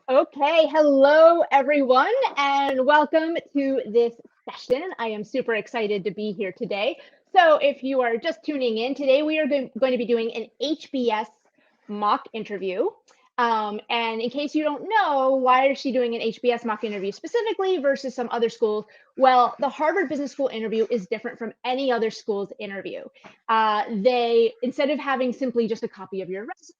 Okay, hello everyone, and welcome to this session. I am super excited to be here today. So, if you are just tuning in, today we are going to be doing an HBS mock interview. And in case you don't know, why is she doing an HBS mock interview specifically versus some other schools? Well, the Harvard Business School interview is different from any other school's interview. They, instead of having simply just a copy of your resume,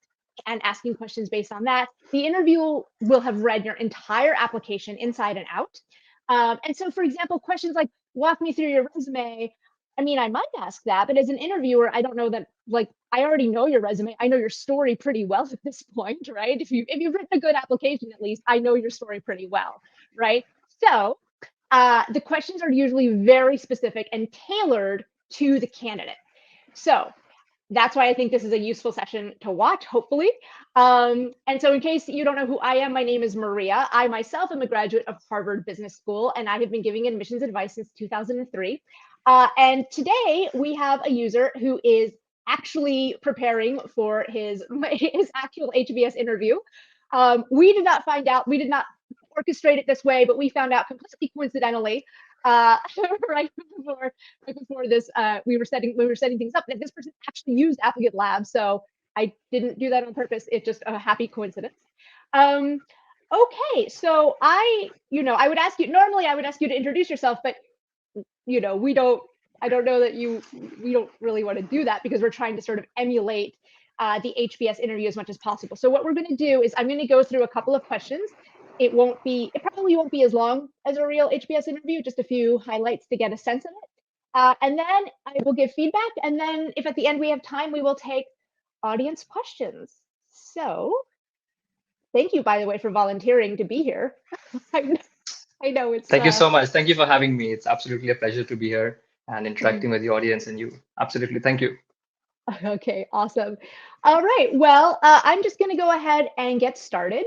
and asking questions based on that. The interview will have read your entire application inside and out. And so, for example, questions like, walk me through your resume. I mean, I might ask that, but as an interviewer, I don't know that, like, I already know your resume. I know your story pretty well at this point, right? If you've written a good application, at least, I know your story pretty well, right? So the questions are usually very specific and tailored to the candidate. So that's why I think this is a useful session to watch, hopefully. And so in case you don't know who I am, my name is Maria. I myself am a graduate of Harvard Business School, and I have been giving admissions advice since 2003. And today we have a user who is actually preparing for his actual HBS interview. We did not orchestrate it this way, but we found out completely coincidentally right before this, we were setting things up that this person actually used Applicant Lab. So I didn't do that on purpose. It's just a happy coincidence. Okay, so I would ask you, normally I would ask you to introduce yourself, but I don't know that we don't really want to do that because we're trying to sort of emulate the HBS interview as much as possible. So what we're going to do is I'm going to go through a couple of questions. It probably won't be as long as a real HBS interview, just a few highlights to get a sense of it. And then I will give feedback. And then if at the end we have time, we will take audience questions. So thank you, by the way, for volunteering to be here. I know it's. Thank you so much. Thank you for having me. It's absolutely a pleasure to be here and interacting with the audience and you. Absolutely. Thank you. Okay, awesome. All right, well, I'm just going to go ahead and get started.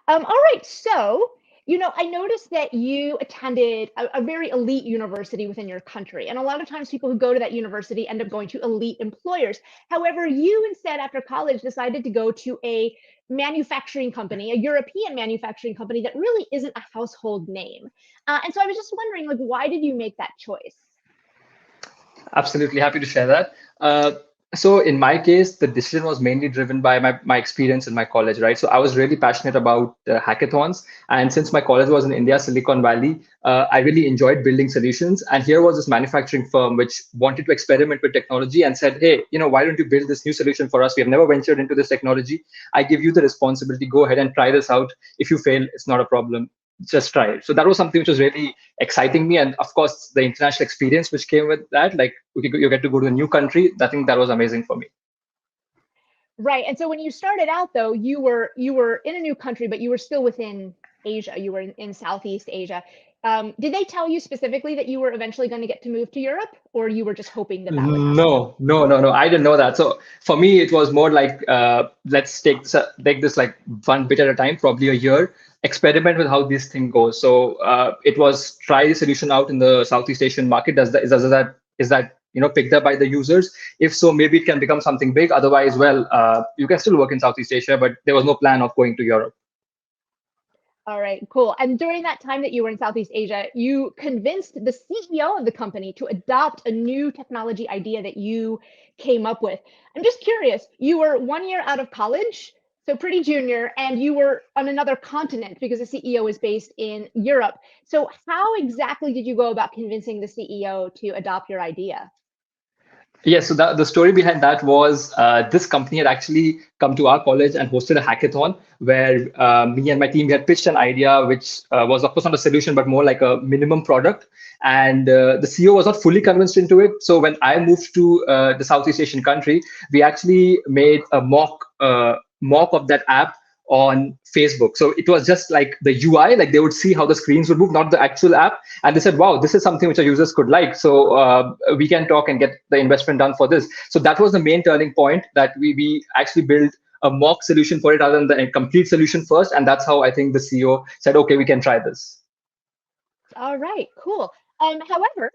All right, so, I noticed that you attended a very elite university within your country, and a lot of times people who go to that university end up going to elite employers. However, you instead, after college, decided to go to a manufacturing company, a European manufacturing company that really isn't a household name. And so I was just wondering, like, why did you make that choice? Absolutely happy to share that. So in my case, the decision was mainly driven by my experience in my college, right? So I was really passionate about hackathons. And since my college was in India, Silicon Valley, I really enjoyed building solutions. And here was this manufacturing firm which wanted to experiment with technology and said, hey, why don't you build this new solution for us? We have never ventured into this technology. I give you the responsibility. Go ahead and try this out. If you fail, it's not a problem. Just try it. So that was something which was really exciting me. And of course, the international experience which came with that, like you get to go to a new country. I think that was amazing for me. Right. And so when you started out, though, you were in a new country, but you were still within Asia. You were in Southeast Asia. Did they tell you specifically that you were eventually going to get to move to Europe, or you were just hoping that that would happen? No. I didn't know that. So for me, it was more like let's take this like one bit at a time, probably a year, experiment with how this thing goes. So it was try the solution out in the Southeast Asian market. Is that picked up by the users? If so, maybe it can become something big. Otherwise, well, you can still work in Southeast Asia, but there was no plan of going to Europe. All right, cool. And during that time that you were in Southeast Asia, you convinced the CEO of the company to adopt a new technology idea that you came up with. I'm just curious, you were 1 year out of college, so pretty junior, and you were on another continent because the CEO is based in Europe. So how exactly did you go about convincing the CEO to adopt your idea? Yes, so the story behind that was this company had actually come to our college and hosted a hackathon where me and my team had pitched an idea, which was, of course, not a solution, but more like a minimum product. And the CEO was not fully convinced into it. So when I moved to the Southeast Asian country, we actually made a mock of that app on Facebook. So it was just like the UI, like they would see how the screens would move, not the actual app. And they said, wow, this is something which our users could like. So we can talk and get the investment done for this. So that was the main turning point, that we actually built a mock solution for it rather than the complete solution first. And that's how I think the CEO said, okay, we can try this. All right, cool. However,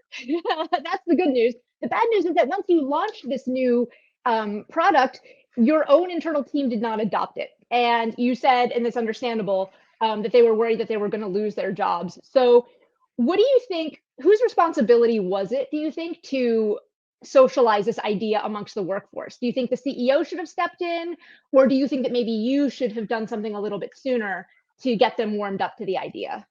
that's the good news. The bad news is that once you launched this new product, your own internal team did not adopt it. And you said, and it's understandable, that they were worried that they were going to lose their jobs. So what do you think, whose responsibility was it, do you think, to socialize this idea amongst the workforce? Do you think the CEO should have stepped in, or do you think that maybe you should have done something a little bit sooner to get them warmed up to the idea?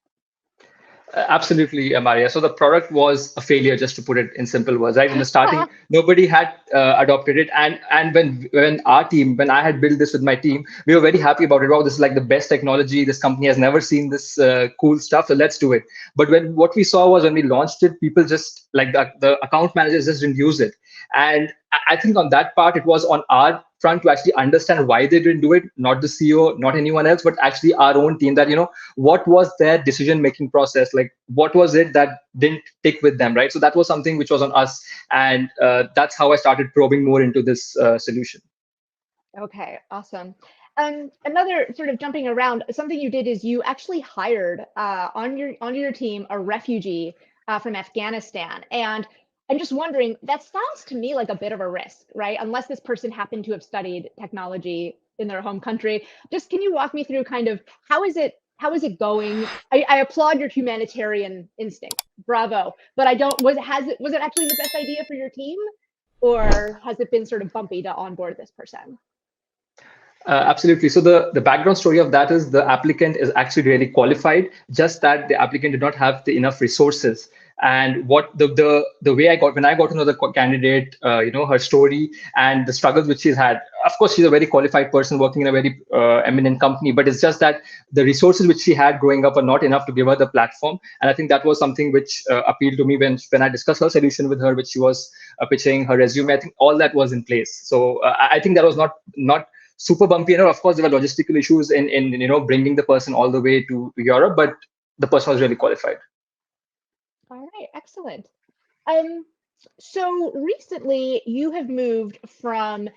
Absolutely, Maria. So the product was a failure, just to put it in simple words. Right in the starting, nobody had adopted it, and when our team, when I had built this with my team, we were very happy about it. Wow, this is like the best technology. This company has never seen this cool stuff, so let's do it. But when what we saw was when we launched it, people just like the account managers just didn't use it, and I think on that part, it was on our front to actually understand why they didn't do it, not the CEO, not anyone else, but actually our own team, that, what was their decision-making process? Like, what was it that didn't tick with them, right? So that was something which was on us. And that's how I started probing more into this solution. Okay, awesome. Another sort of jumping around, something you did is you actually hired on your team a refugee from Afghanistan. And I'm just wondering, that sounds to me like a bit of a risk, right? Unless this person happened to have studied technology in their home country. Just can you walk me through kind of how is it going? I applaud your humanitarian instinct. Bravo. But was it actually the best idea for your team? Or has it been sort of bumpy to onboard this person? Absolutely. So the background story of that is the applicant is actually really qualified, just that the applicant did not have the enough resources. And what the way when I got to know the candidate, her story and the struggles which she's had. Of course, she's a very qualified person working in a very eminent company, but it's just that the resources which she had growing up are not enough to give her the platform. And I think that was something which appealed to me when I discussed her solution with her, which she was pitching her resume. I think all that was in place. So I think that was not super bumpy. Of course, there were logistical issues in bringing the person all the way to Europe, but the person was really qualified. All right, excellent. So recently you have moved from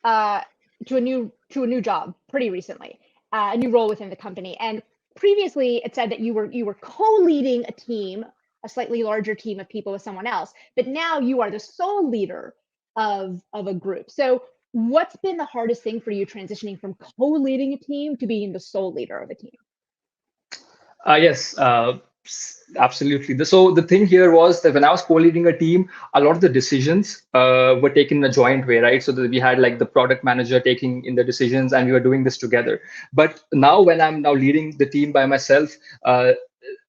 to a new job pretty recently, a new role within the company. And previously it said that you were co-leading a team, a slightly larger team of people with someone else, but now you are the sole leader of a group. So what's been the hardest thing for you transitioning from co-leading a team to being the sole leader of a team? Yes, absolutely. So the thing here was that when I was co-leading a team, a lot of the decisions were taken in a joint way, right? So that we had like the product manager taking in the decisions, and we were doing this together. But now when I'm now leading the team by myself,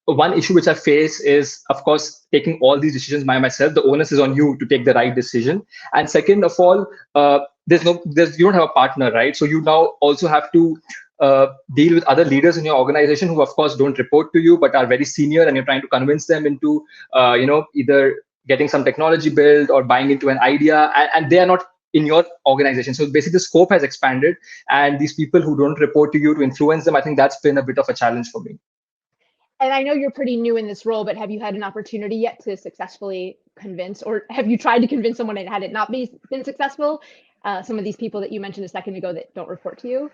one issue which I face is, of course, taking all these decisions by myself. The onus is on you to take the right decision. And second of all, you don't have a partner, right? So you now also have to deal with other leaders in your organization who, of course, don't report to you but are very senior, and you're trying to convince them into, either getting some technology built or buying into an idea, and they are not in your organization. So basically, the scope has expanded, and these people who don't report to you to influence them, I think that's been a bit of a challenge for me. And I know you're pretty new in this role, but have you had an opportunity yet to successfully convince, or have you tried to convince someone and had it not been successful? Some of these people that you mentioned a second ago that don't report to you?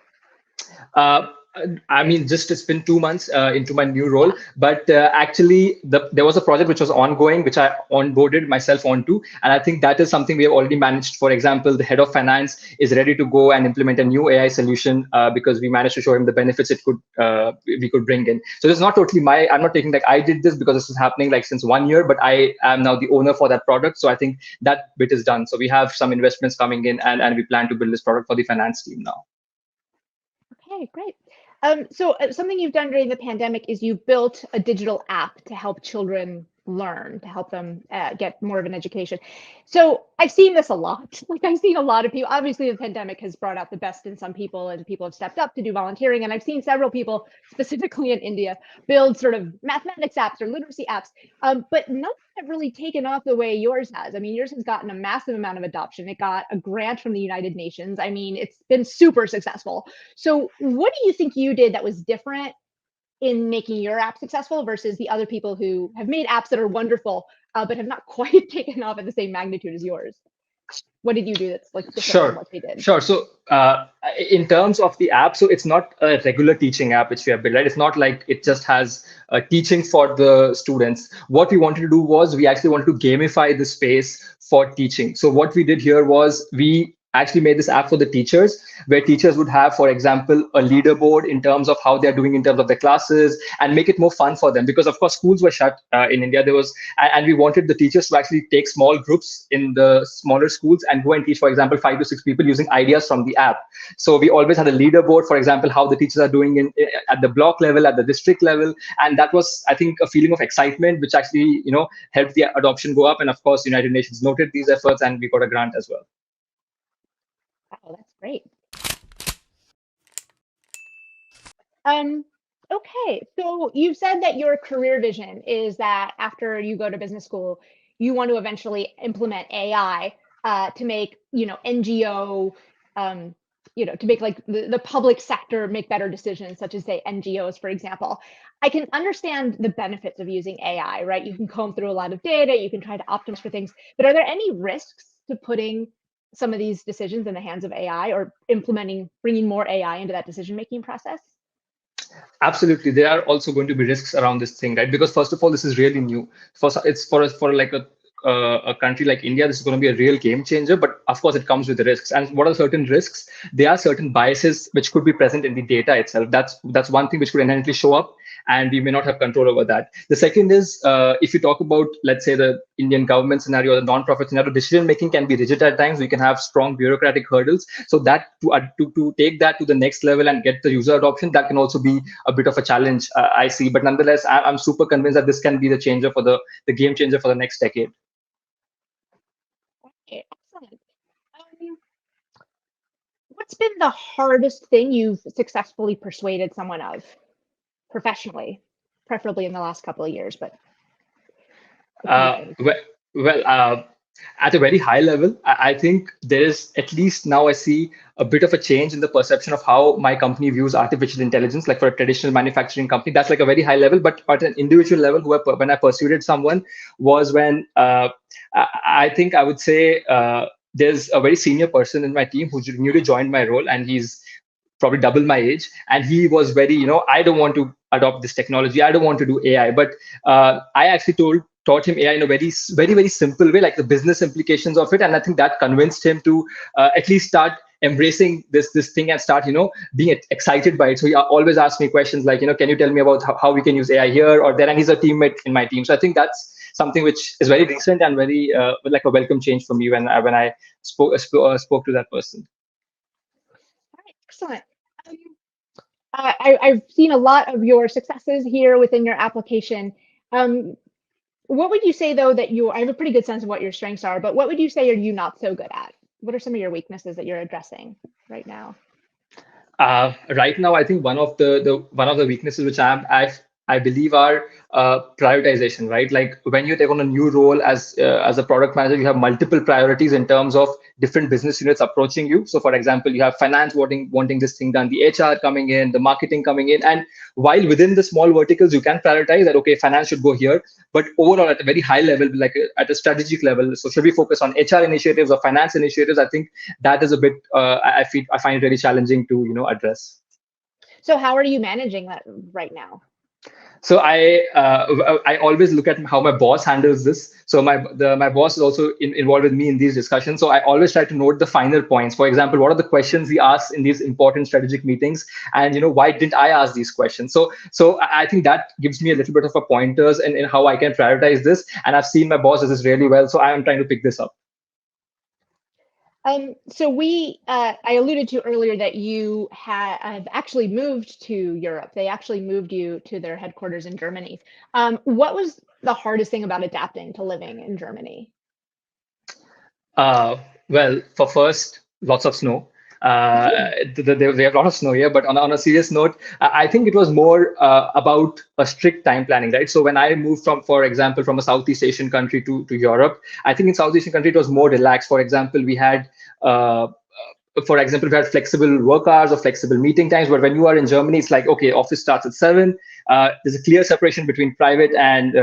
I mean, it's been 2 months into my new role, but actually there was a project which was ongoing, which I onboarded myself onto. And I think that is something we have already managed. For example, the head of finance is ready to go and implement a new AI solution because we managed to show him the benefits we could bring in. So it's not totally I'm not taking like I did this because this is happening like since 1 year, but I am now the owner for that product. So I think that bit is done. So we have some investments coming in, and we plan to build this product for the finance team now. Okay, great. So something you've done during the pandemic is you built a digital app to help children learn, to help them get more of an education. So I've seen this a lot. Like I've seen a lot of people, obviously the pandemic has brought out the best in some people, and people have stepped up to do volunteering. And I've seen several people, specifically in India, build sort of mathematics apps or literacy apps, but none have really taken off the way yours has. I mean, yours has gotten a massive amount of adoption. It got a grant from the United Nations. I mean, it's been super successful. So what do you think you did that was different in making your app successful versus the other people who have made apps that are wonderful, but have not quite taken off at the same magnitude as yours? What did you do that's like different from what they did? Sure. So in terms of the app, so it's not a regular teaching app which we have built, right? It's not like it just has teaching for the students. What we wanted to do was we actually wanted to gamify the space for teaching. So what we did here was we actually made this app for the teachers, where teachers would have, for example, a leaderboard in terms of how they're doing in terms of their classes, and make it more fun for them. Because of course schools were shut in India. There was, and we wanted the teachers to actually take small groups in the smaller schools and go and teach, for example, 5 to 6 people using ideas from the app. So we always had a leaderboard, for example, how the teachers are doing at the block level, at the district level, and that was, I think, a feeling of excitement, which actually, helped the adoption go up. And of course, United Nations noted these efforts, and we got a grant as well. Wow, that's great. Okay, so you've said that your career vision is that after you go to business school, you want to eventually implement AI to make, NGO, to make like the public sector make better decisions, such as say NGOs, for example. I can understand the benefits of using AI, right? You can comb through a lot of data, you can try to optimize for things, but are there any risks to putting some of these decisions in the hands of AI, or bringing more AI into that decision-making process? Absolutely, there are also going to be risks around this thing, right? Because first of all, this is really new. It's for like a country like India, this is going to be a real game changer. But of course, it comes with the risks. And what are certain risks? There are certain biases which could be present in the data itself. That's one thing which could inherently show up, and we may not have control over that. The second is, if you talk about, let's say, the Indian government scenario or the non-profit scenario, decision making can be rigid at times. We can have strong bureaucratic hurdles. So that to take that to the next level and get the user adoption, that can also be a bit of a challenge, I see. But nonetheless, I'm super convinced that this can be the changer for the game changer for the next decade. Okay, excellent. What's been the hardest thing you've successfully persuaded someone of professionally, preferably in the last couple of years? But well, at a very high level, I think there is, at least now I see a bit of a change in the perception of how my company views artificial intelligence. Like for a traditional manufacturing company, that's like a very high level. But at an individual level, when I persuaded someone was when I think I would say there's a very senior person in my team who's newly joined my role, and he's probably double my age, and he was very, I don't want to adopt this technology, I don't want to do AI. But I actually taught him AI in a very, very, very simple way, like the business implications of it. And I think that convinced him to at least start embracing this thing and start, being excited by it. So he always asks me questions like, can you tell me about how we can use AI here or there? And he's a teammate in my team. So I think that's something which is very recent and very like a welcome change for me when I spoke to that person. All right, excellent. I've seen a lot of your successes here within your application. What would you say, though, that I have a pretty good sense of what your strengths are, but what would you say are you not so good at? What are some of your weaknesses that you're addressing right now? Right now, I think one of the weaknesses which I believe are prioritization, right? Like when you take on a new role as a product manager, you have multiple priorities in terms of different business units approaching you. So for example, you have finance wanting this thing done, the HR coming in, the marketing coming in. And while within the small verticals, you can prioritize that, okay, finance should go here. But overall, at a very high level, like at a strategic level, so should we focus on HR initiatives or finance initiatives? I think that is a bit, I find it really challenging to, address. So how are you managing that right now? So I always look at how my boss handles this. So my boss is also involved with me in these discussions. So I always try to note the finer points. For example, what are the questions he asks in these important strategic meetings, and why didn't I ask these questions? So I think that gives me a little bit of a pointers in how I can prioritize this. And I've seen my boss does this really well. So I am trying to pick this up. So I alluded to earlier that you have actually moved to Europe. They actually moved you to their headquarters in Germany. What was the hardest thing about adapting to living in Germany? Well, for first, lots of snow. They have a lot of snow here, but on a serious note, I think it was more about a strict time planning, right? So when I moved for example, from a Southeast Asian country to Europe, I think in Southeast Asian country, it was more relaxed. For example, we had flexible work hours or flexible meeting times, but when you are in Germany, it's like, okay, office starts at 7. There's a clear separation between private and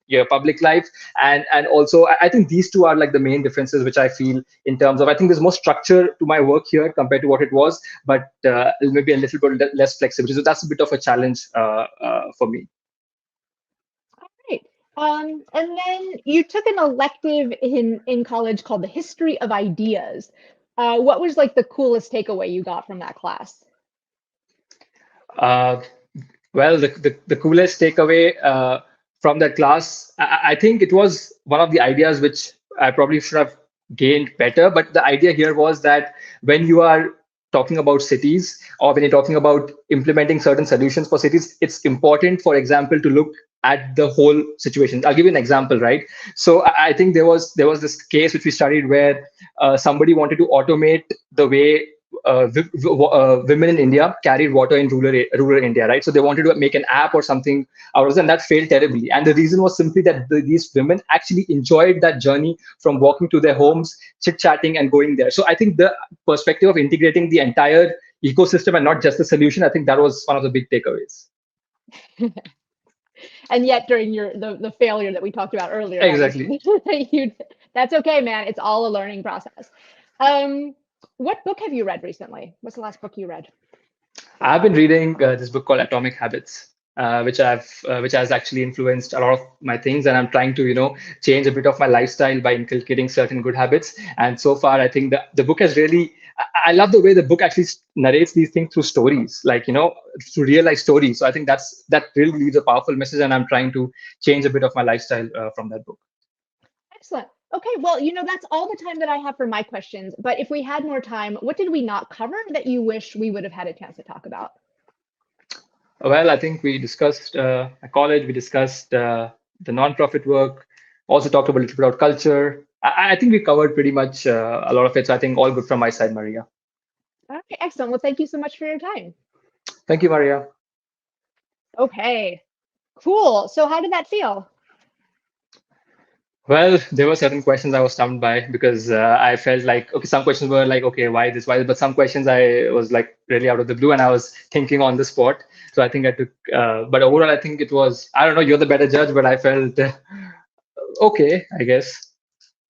your public life. And also, I think these two are like the main differences, which I feel in terms of, I think there's more structure to my work here compared to what it was, but maybe a little bit less flexibility. So that's a bit of a challenge for me. All right. And then you took an elective in college called the History of Ideas. What was like the coolest takeaway you got from that class? Uh, well, the coolest takeaway from that class, I think it was one of the ideas which I probably should have gained better. But the idea here was that when you are talking about cities or when you're talking about implementing certain solutions for cities, it's important, for example, to look at the whole situation. I'll give you an example, right? So I think there was this case which we studied where somebody wanted to automate the way women in India carried water in rural India, right? So they wanted to make an app or something out of it, and that failed terribly. And the reason was simply that these women actually enjoyed that journey from walking to their homes, chit chatting, and going there. So I think the perspective of integrating the entire ecosystem and not just the solution, I think that was one of the big takeaways. And yet during the failure that we talked about earlier, Exactly. that's okay, man. It's all a learning process. What book have you read recently? What's the last book you read? I've been reading this book called Atomic Habits, which has actually influenced a lot of my things, and I'm trying to change a bit of my lifestyle by inculcating certain good habits. And so far, I think the book has really. I love the way the book actually narrates these things through stories, like through real life stories. So I think that really leaves a powerful message, and I'm trying to change a bit of my lifestyle from that book. Excellent. Okay, well, that's all the time that I have for my questions. But if we had more time, what did we not cover that you wish we would have had a chance to talk about? Well, I think we discussed at college, we discussed the nonprofit work, also talked about a little bit about culture. I think we covered pretty much a lot of it. So I think all good from my side, Maria. Okay, excellent. Well, thank you so much for your time. Thank you, Maria. Okay, cool. So how did that feel? Well, there were certain questions I was stumped by because I felt like, okay, some questions were like, okay, why this, why this? But some questions I was like really out of the blue and I was thinking on the spot. So I think I took, but overall, I think it was, I don't know, you're the better judge, but I felt okay, I guess.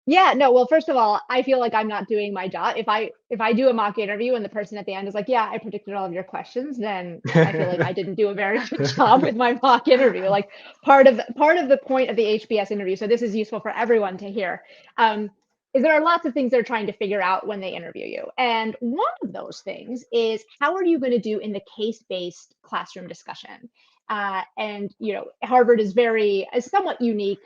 Yeah, no, well, first of all, I feel like I'm not doing my job. If I do a mock interview and the person at the end is like, "Yeah, I predicted all of your questions," then I feel like I didn't do a very good job with my mock interview. Like part of the point of the HBS interview, so this is useful for everyone to hear, is there are lots of things they're trying to figure out when they interview you. And one of those things is how are you going to do in the case-based classroom discussion? And Harvard is somewhat unique.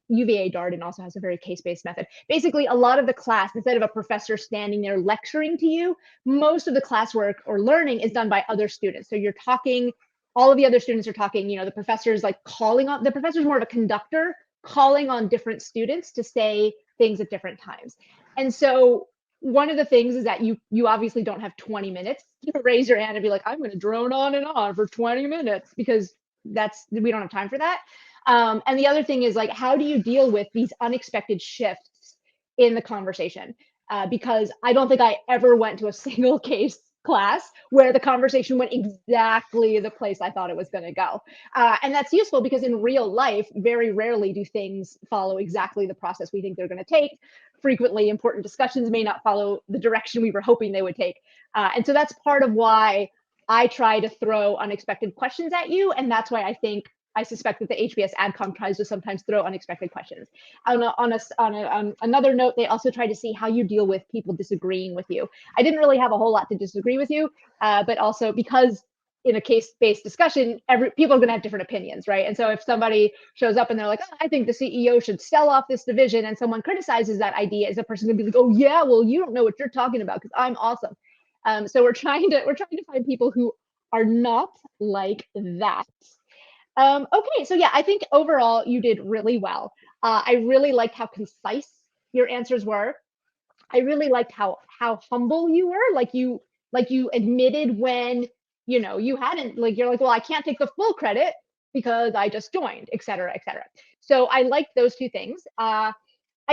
UVA Darden also has a very case-based method. Basically, a lot of the class, instead of a professor standing there lecturing to you, most of the classwork or learning is done by other students. So you're talking, all of the other students are talking. The professor's like the professor's more of a conductor, calling on different students to say things at different times. And so one of the things is that you obviously don't have 20 minutes to raise your hand and be like, I'm going to drone on and on for 20 minutes because we don't have time for that. And the other thing is like, how do you deal with these unexpected shifts in the conversation? Because I don't think I ever went to a single case class where the conversation went exactly the place I thought it was going to go. And that's useful because in real life, very rarely do things follow exactly the process we think they're going to take. Frequently, important discussions may not follow the direction we were hoping they would take. And so that's part of why I try to throw unexpected questions at you. And that's why I suspect that the HBS AdCom tries to sometimes throw unexpected questions. On another note, they also try to see how you deal with people disagreeing with you. I didn't really have a whole lot to disagree with you, but also because in a case-based discussion, people are going to have different opinions, right? And so if somebody shows up and they're like, oh, I think the CEO should sell off this division, and someone criticizes that idea, is a person going to be like, oh yeah, well you don't know what you're talking about because I'm awesome. So we're trying to find people who are not like that. Okay, so yeah, I think overall you did really well. I really liked how concise your answers were. I really liked how humble you were. Like you admitted when you hadn't, like you're like, well, I can't take the full credit because I just joined, et cetera, et cetera. So I liked those two things. I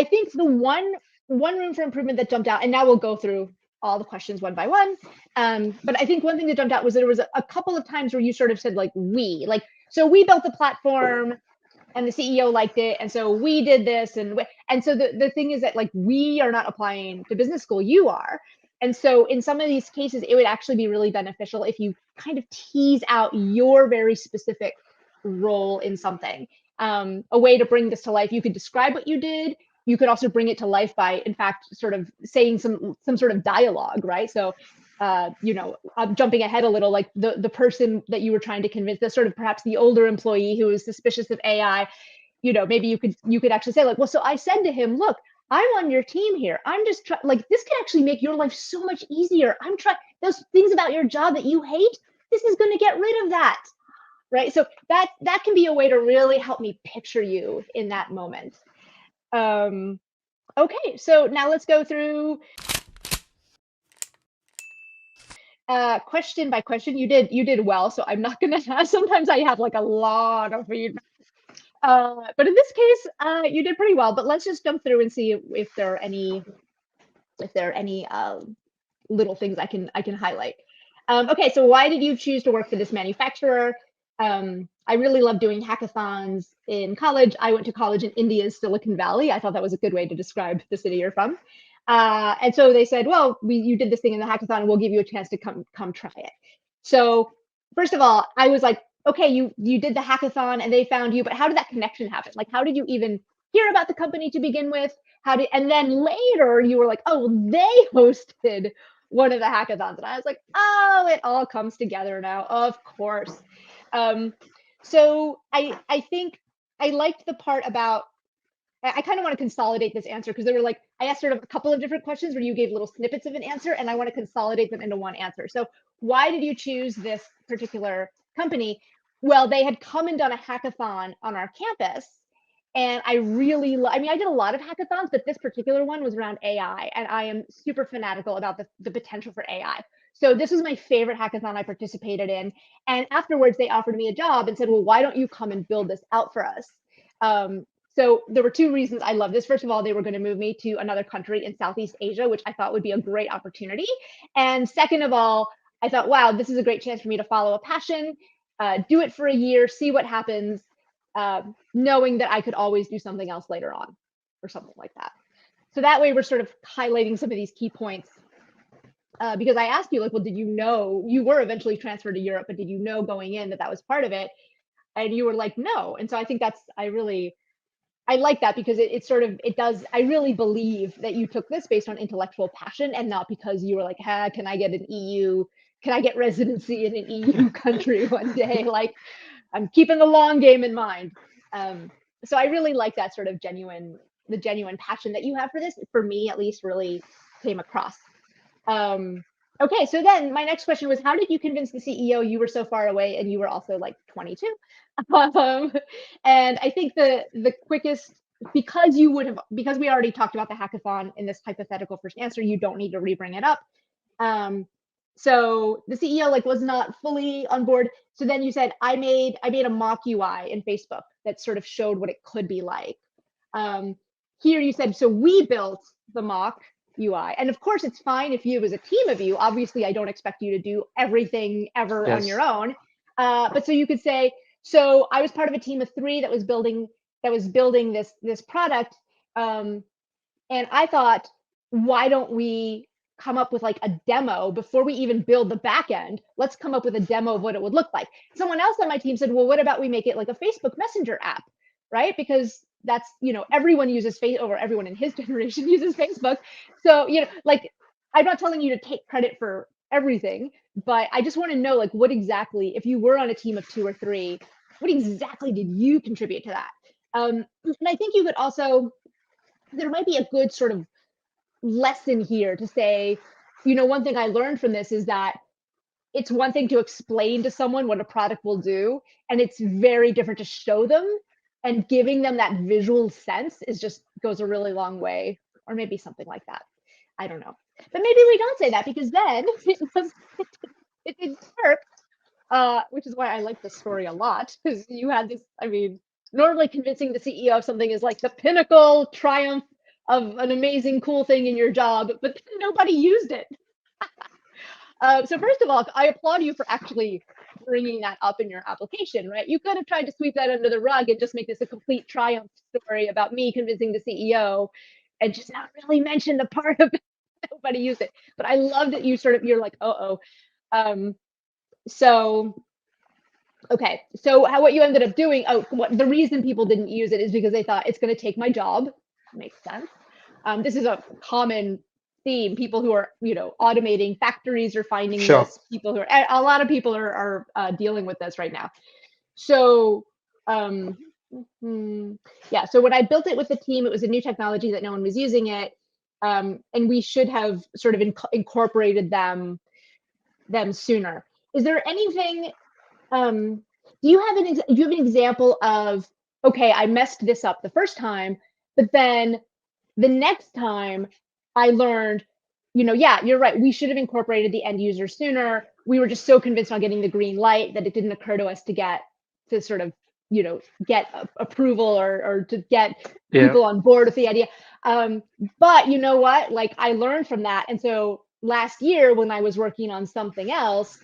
think the one room for improvement that jumped out, and now we'll go through all the questions one by one. But I think one thing that jumped out was that there was a couple of times where you sort of said like so we built the platform and the CEO liked it, and so we did this, and so the thing is that like we are not applying to business school, you are. And so in some of these cases, it would actually be really beneficial if you kind of tease out your very specific role in something. A way to bring this to life, you could describe what you did, you could also bring it to life by, in fact, sort of saying some sort of dialogue, right? So, you know, I'm jumping ahead a little, like the person that you were trying to convince, the sort of perhaps the older employee who was suspicious of AI, you know, maybe you could actually say like, well, so I said to him, look, I'm on your team here. I'm just like, this can actually make your life so much easier. I'm trying those things about your job that you hate. This is going to get rid of that, right? So that can be a way to really help me picture you in that moment. Okay, so now let's go through question by question. You did well, so I'm not gonna have, sometimes I have like a lot of feedback. But in this case, you did pretty well. But let's just jump through and see if there are any little things I can highlight. Okay, so why did you choose to work for this manufacturer? I really love doing hackathons in college. I went to college in India's Silicon Valley. I thought that was a good way to describe the city you're from. And so they said, well, you did this thing in the hackathon, and we'll give you a chance to come try it. So first of all, I was like, okay, you did the hackathon and they found you, but how did that connection happen? Like, how did you even hear about the company to begin with? And then later you were like, oh, they hosted one of the hackathons. And I was like, oh, it all comes together now, of course. So I think I liked the part about, I kind of want to consolidate this answer because there were like, I asked sort of a couple of different questions where you gave little snippets of an answer, and I want to consolidate them into one answer. So why did you choose this particular company? Well, they had come and done a hackathon on our campus. And I really, I mean, I did a lot of hackathons, but this particular one was around AI. And I am super fanatical about the potential for AI. So this was my favorite hackathon I participated in. And afterwards, they offered me a job and said, well, why don't you come and build this out for us? So there were two reasons I love this. First of all, they were going to move me to another country in Southeast Asia, which I thought would be a great opportunity. And second of all, I thought, wow, this is a great chance for me to follow a passion, do it for a year, see what happens, knowing that I could always do something else later on or something like that. So that way we're sort of highlighting some of these key points. Because I asked you, like, well, did you know, you were eventually transferred to Europe, but did you know going in that that was part of it? And you were like, no. And so I think that's, I like that because it does, I really believe that you took this based on intellectual passion and not because you were like, can I get an EU, can I get residency in an EU country one day? Like, I'm keeping the long game in mind. So I really like that sort of genuine passion that you have for this, for me at least, really came across. Okay, so then my next question was, how did you convince the CEO you were so far away and you were also like 22? And I think the quickest, because we already talked about the hackathon in this hypothetical first answer, you don't need to re-bring it up. So the CEO like was not fully on board. So then you said, I made a mock UI in Facebook that sort of showed what it could be like. Here you said, so we built the mock UI. And of course, it's fine if you, as a team of you, obviously, I don't expect you to do everything ever on your own. But so you could say, so I was part of a team of 3 that was building this product. And I thought, why don't we come up with like a demo before we even build the back end? Let's come up with a demo of what it would look like. Someone else on my team said, well, what about we make it like a Facebook Messenger app, right? Because that's, you know, everyone uses Facebook, or everyone in his generation uses Facebook. So, you know, like, I'm not telling you to take credit for everything, but I just want to know, like, what exactly, if you were on a team of 2 or 3, what exactly did you contribute to that? And I think you could also, there might be a good sort of lesson here to say, you know, one thing I learned from this is that it's one thing to explain to someone what a product will do, and it's very different to show them. And giving them that visual sense goes a really long way, or maybe something like that. I don't know. But maybe we don't say that, because then it didn't work, which is why I like this story a lot, because you had this, I mean, normally convincing the CEO of something is like the pinnacle triumph of an amazing, cool thing in your job, but nobody used it. So first of all, I applaud you for actually bringing that up in your application, right? You could have tried to sweep that under the rug and just make this a complete triumph story about me convincing the CEO and just not really mention the part of nobody used it. But I love that you're like, so, okay. So what you ended up doing, the reason people didn't use it is because they thought it's going to take my job. Makes sense. This is a common theme. People who are, automating factories are finding Sure. this. People who are, a lot of people are dealing with this right now. So, yeah. So when I built it with the team, it was a new technology that no one was using it, and we should have sort of incorporated them sooner. Is there anything? Do you have an example of, okay, I messed this up the first time, but then the next time I learned, yeah, you're right. We should have incorporated the end user sooner. We were just so convinced on getting the green light that it didn't occur to us to sort of, get approval or to get people on board with the idea. But you know what? Like, I learned from that. And so last year when I was working on something else,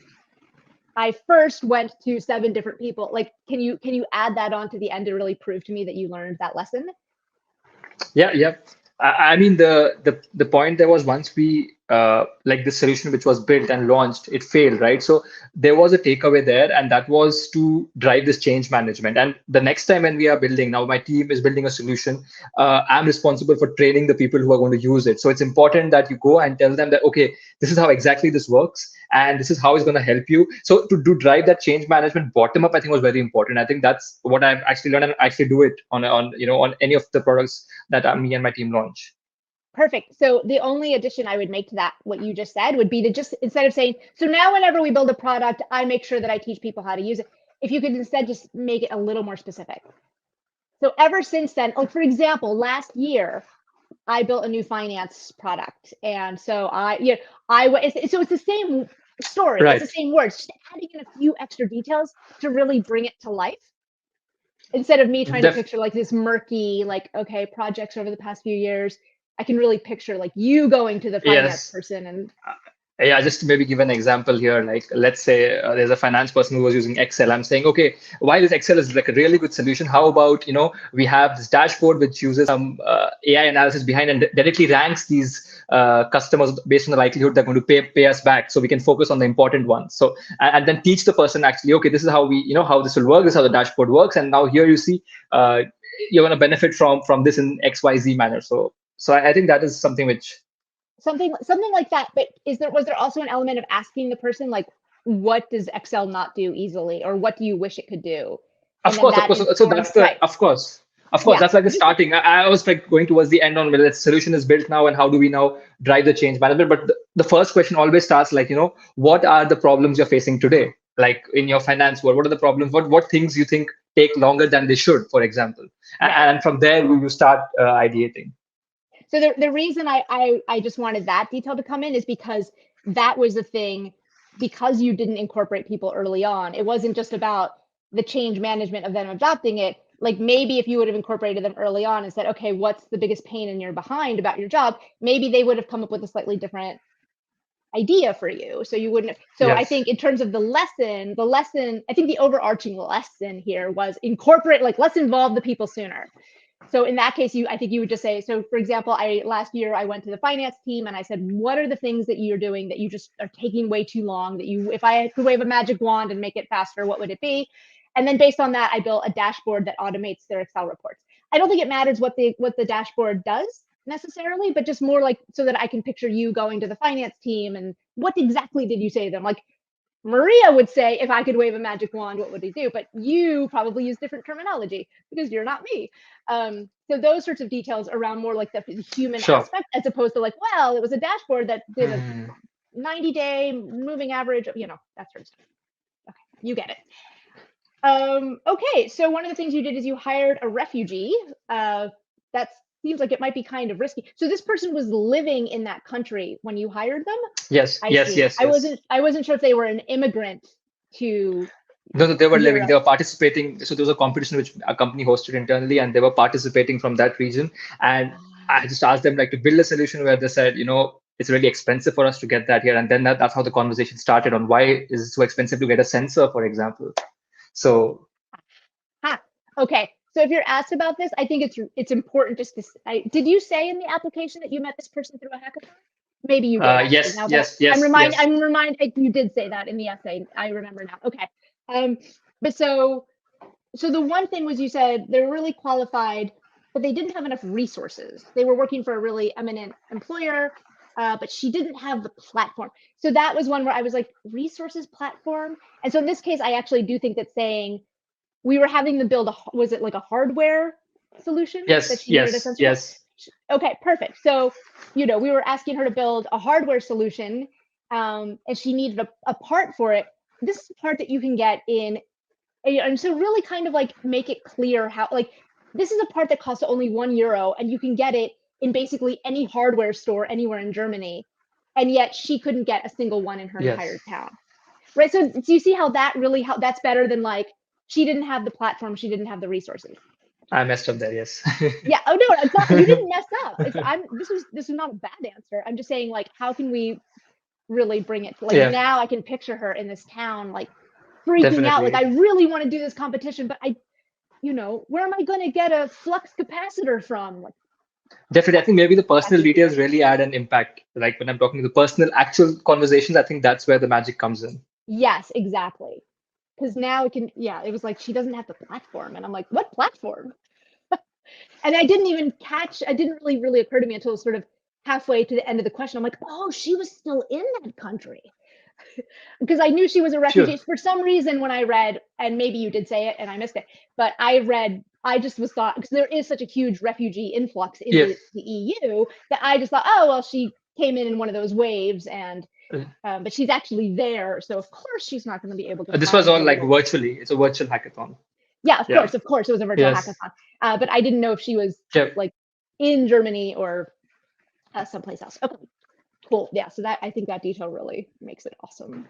I first went to 7 different people. Like, can you add that on to the end to really prove to me that you learned that lesson? Yeah. I mean, the point there was, once we like the solution which was built and launched, it failed, right? So there was a takeaway there, and that was to drive this change management. And the next time when we are building, now my team is building a solution, I'm responsible for training the people who are going to use it. So it's important that you go and tell them that, okay, this is how exactly this works, and this is how it's going to help you. So to drive that change management bottom up, I think was very important. I think that's what I've actually learned, and I actually do it on any of the products that me and my team launch. Perfect. So the only addition I would make to that, what you just said, would be to just, instead of saying, so now whenever we build a product, I make sure that I teach people how to use it. If you could instead just make it a little more specific. So ever since then, like for example, last year, I built a new finance product. And so so it's the same story, Right. it's the same words, just adding in a few extra details to really bring it to life. Instead of me trying to picture like this murky, like, okay, projects over the past few years, I can really picture like you going to the finance person and. Yeah, just to maybe give an example here, like let's say there's a finance person who was using Excel. I'm saying, okay, while this Excel is like a really good solution, how about, we have this dashboard which uses some AI analysis behind and directly ranks these customers based on the likelihood they're going to pay us back, so we can focus on the important ones. So, and then teach the person actually, okay, this is how we, how this will work, this is how the dashboard works. And now here you see, you're going to benefit from this in XYZ manner. So I think that is something which. Something like that. But was there also an element of asking the person, like, what does Excel not do easily, or what do you wish it could do? Of course. So that's the right. Of course. Yeah. That's like the starting. I was like going towards the end on whether the solution is built now and how do we now drive the change management. But the first question always starts like, what are the problems you're facing today? Like in your finance world, what are the problems? What things you think take longer than they should, for example? And from there, you start ideating. So the reason I just wanted that detail to come in is because that was the thing, because you didn't incorporate people early on. It wasn't just about the change management of them adopting it. Like maybe if you would have incorporated them early on and said, okay, what's the biggest pain in your behind about your job? Maybe they would have come up with a slightly different idea for you. So you wouldn't. So yes. I think in terms of the lesson, I think the overarching lesson here was incorporate, like, let's involve the people sooner. So in that case, I think you would just say, so for example, last year I went to the finance team and I said, what are the things that you're doing that you just are taking way too long, that if I could wave a magic wand and make it faster, what would it be? And then based on that, I built a dashboard that automates their Excel reports. I don't think it matters what the dashboard does necessarily, but just more like so that I can picture you going to the finance team and what exactly did you say to them? Like, Maria would say, if I could wave a magic wand, what would he do? But you probably use different terminology because you're not me. So those sorts of details around more like the human aspect, as opposed to like, well, it was a dashboard that did a 90-day moving average, that sort of stuff. Okay, you get it. Okay, so one of the things you did is you hired a refugee. That seems like it might be kind of risky. So this person was living in that country when you hired them? Yes. I wasn't sure if they were an immigrant to. No, they were living. They were participating. So there was a competition which a company hosted internally, and they were participating from that region. And I just asked them like to build a solution where they said, it's really expensive for us to get that here. And then that's how the conversation started on why is it so expensive to get a sensor, for example. So. Okay. So if you're asked about this, I think it's important just to. Did you say in the application that you met this person through a hackathon? Maybe you did. Yes. I'm reminded you did say that in the essay. I remember now. Okay. But so the one thing was you said they're really qualified. but they didn't have enough resources. They were working for a really eminent employer, but she didn't have the platform. So that was one where I was like, resources, platform. And so in this case, I actually do think that saying we were having them build was it like a hardware solution that she needed a sense for? Okay, perfect. So, we were asking her to build a hardware solution, and she needed a part for it. This is a part that you can get in, and so really kind of like make it clear how, like, this is a part that costs only €1, and you can get it in basically any hardware store anywhere in Germany, and yet she couldn't get a single one in her entire town, right? So do you see how that really that's better than like she didn't have the platform, she didn't have the resources. I messed up there, yes. Yeah. Oh no, it's not. You didn't mess up. This is not a bad answer. I'm just saying, like, how can we really bring it? Like now, I can picture her in this town, like freaking out. Like, I really want to do this competition, but where am I going to get a flux capacitor from? Like, definitely, I think maybe the personal details really add an impact. Like when I'm talking to the personal, actual conversations, I think that's where the magic comes in. Yes, exactly. Because now it can. Yeah, it was like she doesn't have the platform, and I'm like, what platform? And I didn't even catch, it didn't really occur to me until sort of halfway to the end of the question. I'm like, oh, she was still in that country. Because I knew she was a refugee. For some reason, when I read, and maybe you did say it and I missed it, but I just was thought, because there is such a huge refugee influx into the EU, that I just thought, oh, well, she came in one of those waves, and but she's actually there. So of course she's not going to be able to. This was all like virtually. It's a virtual hackathon. Yeah, of course, it was a virtual hackathon. But I didn't know if she was like in Germany or someplace else. Okay, cool. Yeah, so that, I think that detail really makes it awesome.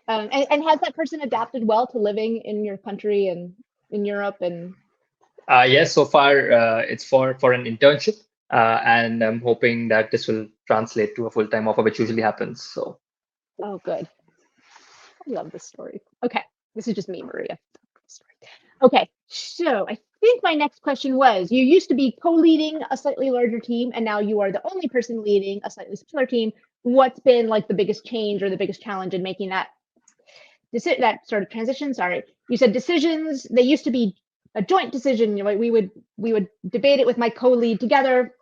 And has that person adapted well to living in your country and in Europe? And yes, so far it's for an internship, and I'm hoping that this will translate to a full-time offer, which usually happens. So. Oh, good. I love this story. Okay, this is just me, Maria. Okay, so I think my next question was, you used to be co-leading a slightly larger team, and now you are the only person leading a slightly smaller team. What's been like the biggest change or the biggest challenge in making that sort of transition? Sorry, you said decisions. They used to be a joint decision. We would debate it with my co-lead together.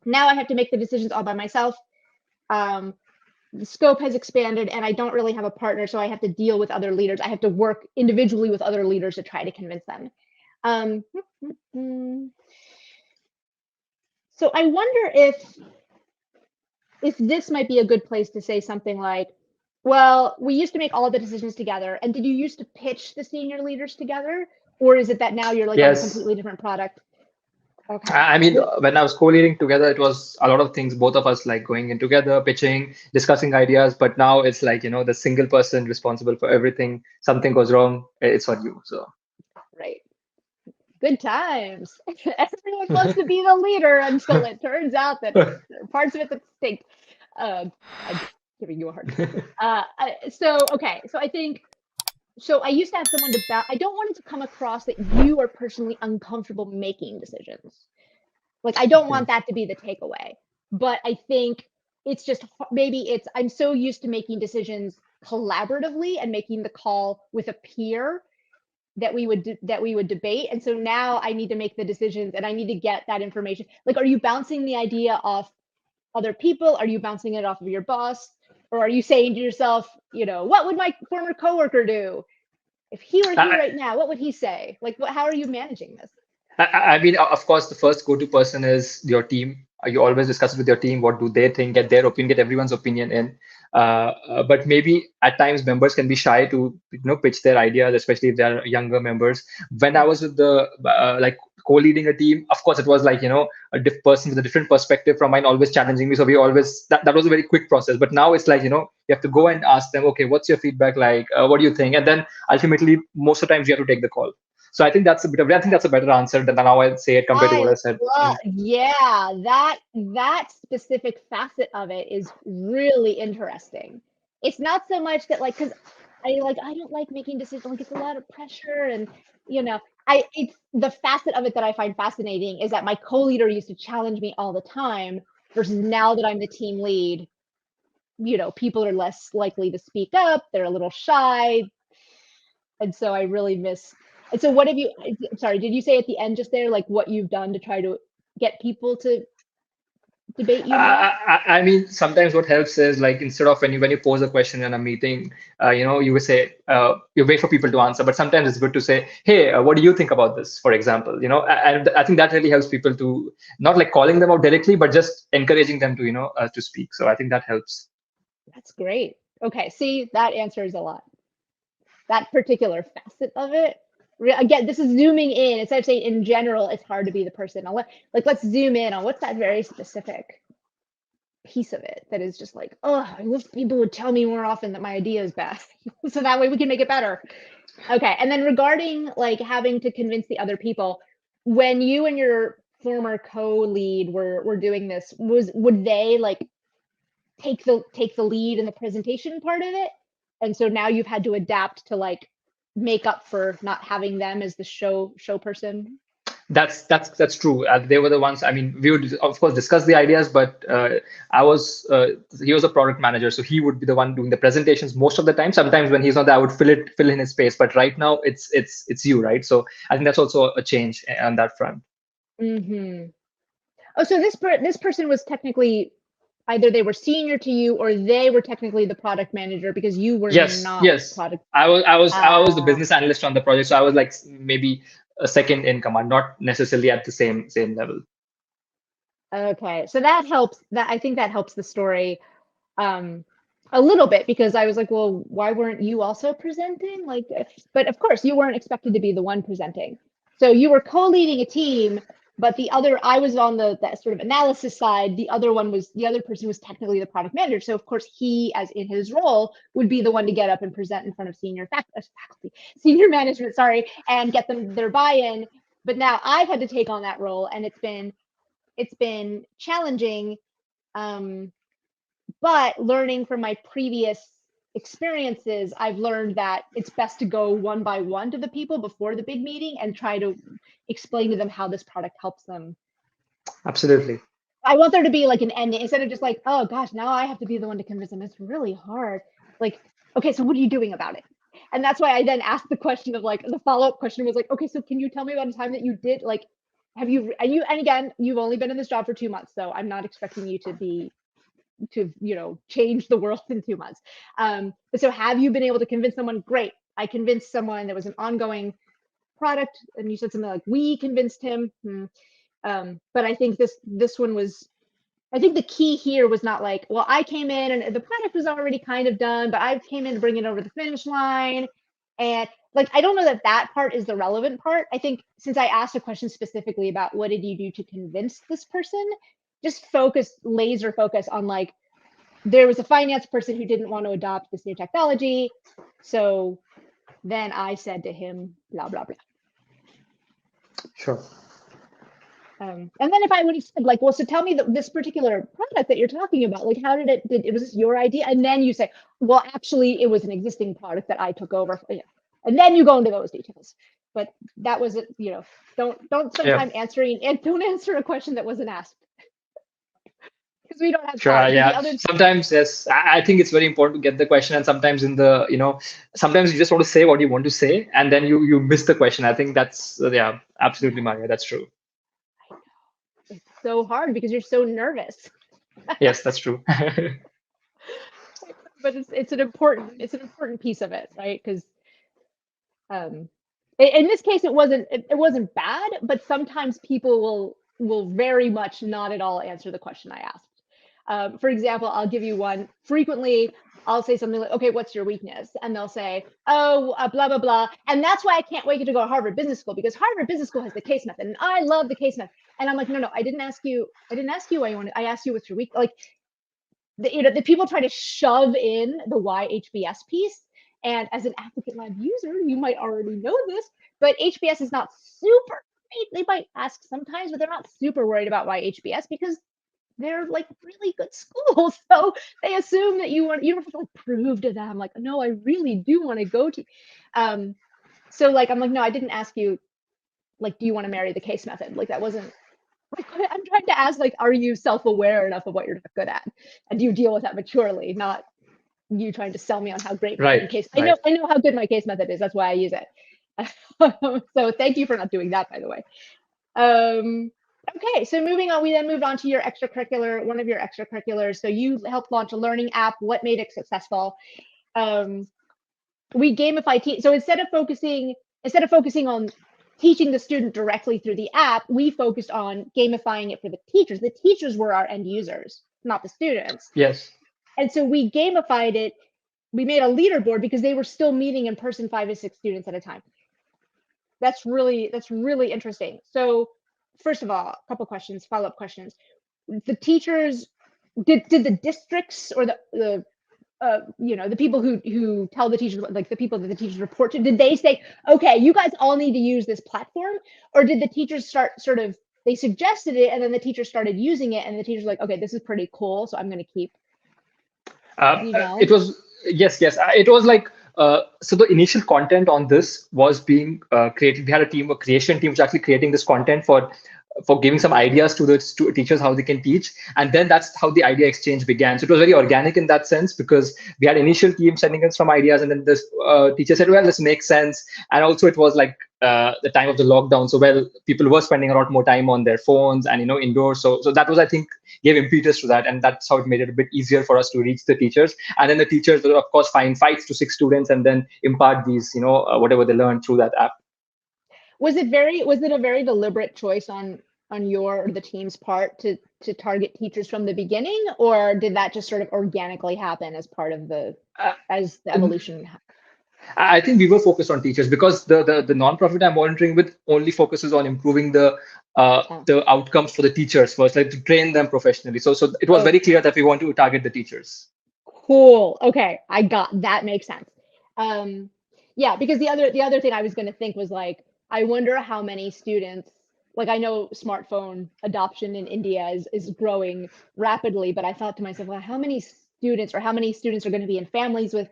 Now I have to make the decisions all by myself. The scope has expanded, and I don't really have a partner, so I have to deal with other leaders. I have to work individually with other leaders to try to convince them. So I wonder if this might be a good place to say something like, well, we used to make all of the decisions together, and did you used to pitch the senior leaders together, or is it that now you're like on a completely different product? Okay. I mean, when I was co-leading together, it was a lot of things, both of us like going in together, pitching, discussing ideas. But now it's like, the single person responsible for everything. Something goes wrong, it's on you. So. Right. Good times. Everyone wants to be the leader until it turns out that parts of it that stink. I'm giving you a hard time. So I think. So I used to have someone to I don't want it to come across that you are personally uncomfortable making decisions. Like, I don't want that to be the takeaway. But I think it's just, maybe I'm so used to making decisions collaboratively and making the call with a peer that we would debate. And so now I need to make the decisions, and I need to get that information. Like, are you bouncing the idea off other people? Are you bouncing it off of your boss? Or are you saying to yourself, what would my former coworker do? If he were here right now, what would he say? Like, how are you managing this? I mean, of course, the first go-to person is your team. You always discuss it with your team. What do they think? Get their opinion, get everyone's opinion in. But maybe at times members can be shy to pitch their ideas, especially if they're younger members. When I was with the like co-leading a team, of course, it was like a person with a different perspective from mine, always challenging me. So we always that was a very quick process. But now it's like you have to go and ask them, okay, what's your feedback like? What do you think? And then ultimately, most of the times you have to take the call. So I think that's a better answer than how I say it compared to what I said. Yeah, that specific facet of it is really interesting. It's not so much that because I don't like making decisions. Like, it's a lot of pressure, and it's the facet of it that I find fascinating is that my co-leader used to challenge me all the time, versus now that I'm the team lead, people are less likely to speak up. They're a little shy. And so I really miss And so what have you, sorry, did you say at the end just there, like what you've done to try to get people to debate you more? I mean, sometimes what helps is like instead of when you pose a question in a meeting, you would say you wait for people to answer. But sometimes it's good to say, "Hey, what do you think about this?" For example, and I think that really helps people to not like calling them out directly, but just encouraging them to to speak. So I think that helps. That's great. Okay, see, that answers a lot. That particular facet of it. Again, this is zooming in. Instead of saying in general, it's hard to be the person. Let's zoom in on what's that very specific piece of it that is just like, oh, I wish people would tell me more often that my idea is bad. So that way we can make it better. Okay, and then regarding like having to convince the other people, when you and your former co-lead were doing this, would they like take the lead in the presentation part of it? And so now you've had to adapt to like make up for not having them as the show person. That's true. They were the ones. I mean, we would of course discuss the ideas, but he was a product manager, so he would be the one doing the presentations most of the time. Sometimes when he's not there, I would fill in his space. But right now, it's you, right? So I think that's also a change on that front. Mm-hmm. Oh, so this person was technically either they were senior to you or they were technically the product manager because you were not yes. product. I was the business analyst on the project, so I was like maybe a second in command, not necessarily at the same level. Okay, so that helps. I think that helps the story a little bit because I was like, well, why weren't you also presenting? Like, but of course you weren't expected to be the one presenting. So you were co-leading a team, but I was on that sort of analysis side. The other person was technically the product manager. So of course he, as in his role, would be the one to get up and present in front of senior management, sorry, and get them their buy-in. But now I've had to take on that role, and it's been challenging. But learning from my previous experiences, I've learned that it's best to go one by one to the people before the big meeting and try to explain to them how this product helps them. Absolutely. I want there to be like an end instead of just like, oh gosh, now I have to be the one to convince them. It's really hard. Like, okay, so what are you doing about it? And that's why I then asked the question of like, the follow-up question was like, okay, so can you tell me about a time that you did like, and again, you've only been in this job for 2 months, so I'm not expecting you to change the world in 2 months. But so have you been able to convince someone? Great. I convinced someone. There was an ongoing product, and you said something like, we convinced him. But I think this one was, I think the key here was not like, well, I came in and the product was already kind of done, but I came in to bring it over the finish line. And like, I don't know that part is the relevant part. I think since I asked a question specifically about what did you do to convince this person, just laser focus on like, there was a finance person who didn't want to adopt this new technology. So then I said to him, blah, blah, blah. Sure. And then if I would have said like, well, so tell me this particular product that you're talking about, like, how did was this your idea? And then you say, well, actually it was an existing product that I took over. And then you go into those details. But that was it, don't spend time answering, and don't answer a question that wasn't asked. Because we don't have time. Yeah. Sometimes, yes, I think it's very important to get the question, and sometimes sometimes you just want to say what you want to say, and then you miss the question. I think that's absolutely, Maria. That's true. I know. It's so hard because you're so nervous. Yes, that's true. But it's an important piece of it, right? Because in this case, it wasn't bad, but sometimes people will very much not at all answer the question I asked. For example, I'll give you one. Frequently, I'll say something like, okay, what's your weakness? And they'll say, oh, blah, blah, blah. And that's why I can't wait to go to Harvard Business School, because Harvard Business School has the case method. And I love the case method. And I'm like, no, I didn't ask you why you wanted, I asked you what's your weak. Like, the people try to shove in the why HBS piece. And as an applicant lab user, you might already know this, but HBS is not super great. They might ask sometimes, but they're not super worried about why HBS because they're like really good schools. So they assume that you don't have to like prove to them like, no, I really do want to go to. So like, I'm like, no, I didn't ask you, like, do you want to marry the case method? Like that wasn't, like, I'm trying to ask, like, are you self-aware enough of what you're not good at? And do you deal with that maturely, not you trying to sell me on how great my case. I know how good my case method is. That's why I use it. So thank you for not doing that, by the way. Okay, so moving on, we then moved on to your extracurricular, one of your extracurriculars. So you helped launch a learning app. What made it successful? We gamify. So instead of focusing on teaching the student directly through the app, we focused on gamifying it for the teachers. The teachers were our end users, not the students. Yes. And so we gamified it. We made a leaderboard because they were still meeting in person 5 to 6 students at a time. That's really interesting. So first of all, a couple questions, follow-up questions. The teachers, did the districts or the people who tell the teachers, like the people that the teachers report to, did they say, okay, you guys all need to use this platform? Or did the teachers start they suggested it and then the teachers started using it and the teachers were like, okay, this is pretty cool, so I'm going to keep, It was, yes. It was like, so the initial content on this was being created. We had a creation team, which was actually creating this content for giving some ideas to the teachers how they can teach, and then that's how the idea exchange began. So it was very organic in that sense, because we had initial team sending us some ideas, and then this teacher said, well, this makes sense. And also it was like the time of the lockdown, so people were spending a lot more time on their phones and indoors, so that was, I think, gave impetus to that, and that's how it made it a bit easier for us to reach the teachers. And then the teachers will of course find 5 to 6 students and then impart these whatever they learned through that app. Was it a very deliberate choice on your or the team's part to target teachers from the beginning, or did that just sort of organically happen as part of as the evolution? I think we were focused on teachers because the nonprofit I'm volunteering with only focuses on improving the outcomes for the teachers first, like to train them professionally. So it was very clear that we want to target the teachers. Cool. Okay, that makes sense. Yeah, because the other thing I was going to think was like, I wonder how many students, like I know smartphone adoption in India is growing rapidly, but I thought to myself, well, how many students are going to be in families with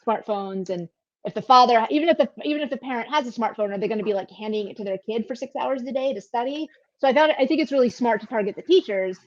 smartphones? And if the father, even if the parent has a smartphone, are they going to be like handing it to their kid for 6 hours a day to study? So I think it's really smart to target the teachers,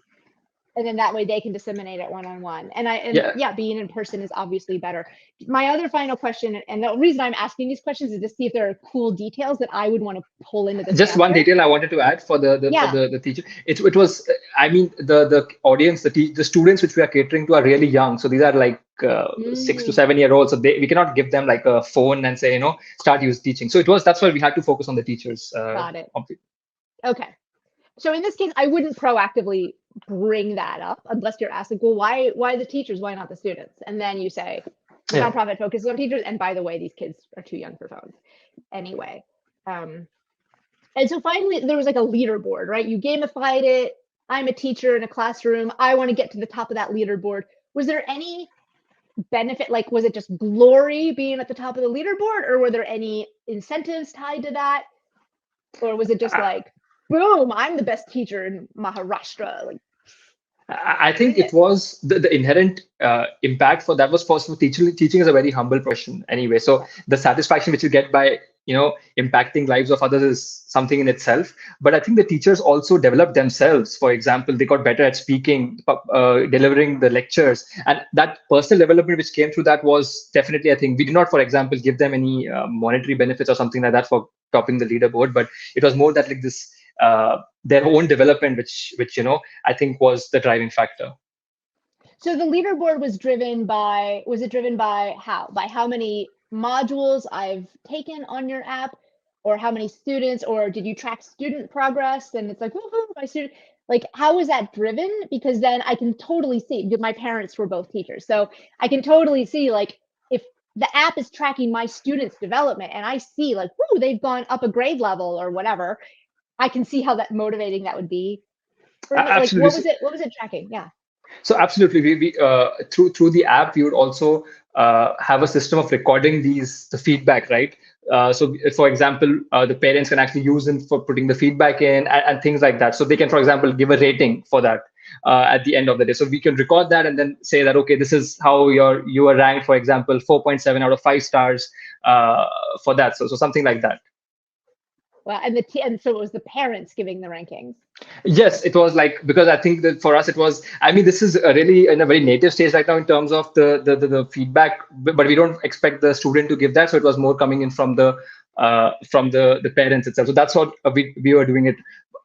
and then that way they can disseminate it one-on-one. And being in person is obviously better. My other final question, and the reason I'm asking these questions is to see if there are cool details that I would want to pull into this. Just one detail I wanted to add for the teacher. It was, I mean, the audience, the students which we are catering to are really young. So these are like 6 to 7 year olds. So we cannot give them like a phone and say, start teaching. So that's why we had to focus on the teachers. Got it. Okay. So in this case, I wouldn't proactively bring that up unless you're asking, well, why the teachers? Why not the students? And then you say, the nonprofit focuses on teachers. And by the way, these kids are too young for phones anyway. And so finally, there was like a leaderboard, right? You gamified it. I'm a teacher in a classroom. I want to get to the top of that leaderboard. Was there any benefit? Like, was it just glory being at the top of the leaderboard, or were there any incentives tied to that? Or was it just like, boom, I'm the best teacher in Maharashtra? Like, I think it was the inherent impact for that was first of all, teaching is a very humble profession anyway. So the satisfaction which you get by impacting lives of others is something in itself. But I think the teachers also developed themselves. For example, they got better at speaking, delivering the lectures, and that personal development which came through that was definitely, I think, we did not, for example, give them any monetary benefits or something like that for topping the leaderboard, but it was more that like this. Their own development, which I think was the driving factor. So the leaderboard was driven by how many modules I've taken on your app, or how many students, or did you track student progress? And it's like, woohoo, my student. Like, how was that driven? Because then I can totally see. My parents were both teachers, so I can totally see like if the app is tracking my students' development, and I see like, whoo, they've gone up a grade level or whatever. I can see how that motivating that would be. Like, what was it tracking? Yeah. So absolutely, we through the app, we would also have a system of recording the feedback, right? So for example, the parents can actually use them for putting the feedback in and things like that. So they can, for example, give a rating for that at the end of the day. So we can record that and then say that, okay, this is how you are ranked, for example, 4.7 out of 5 stars for that. So something like that. Well, and so it was the parents giving the rankings. Yes, it was like, because I think that for us it was, I mean, this is really in a very native stage right now in terms of the feedback, but we don't expect the student to give that. So it was more coming in from the parents itself. So that's what we were doing it.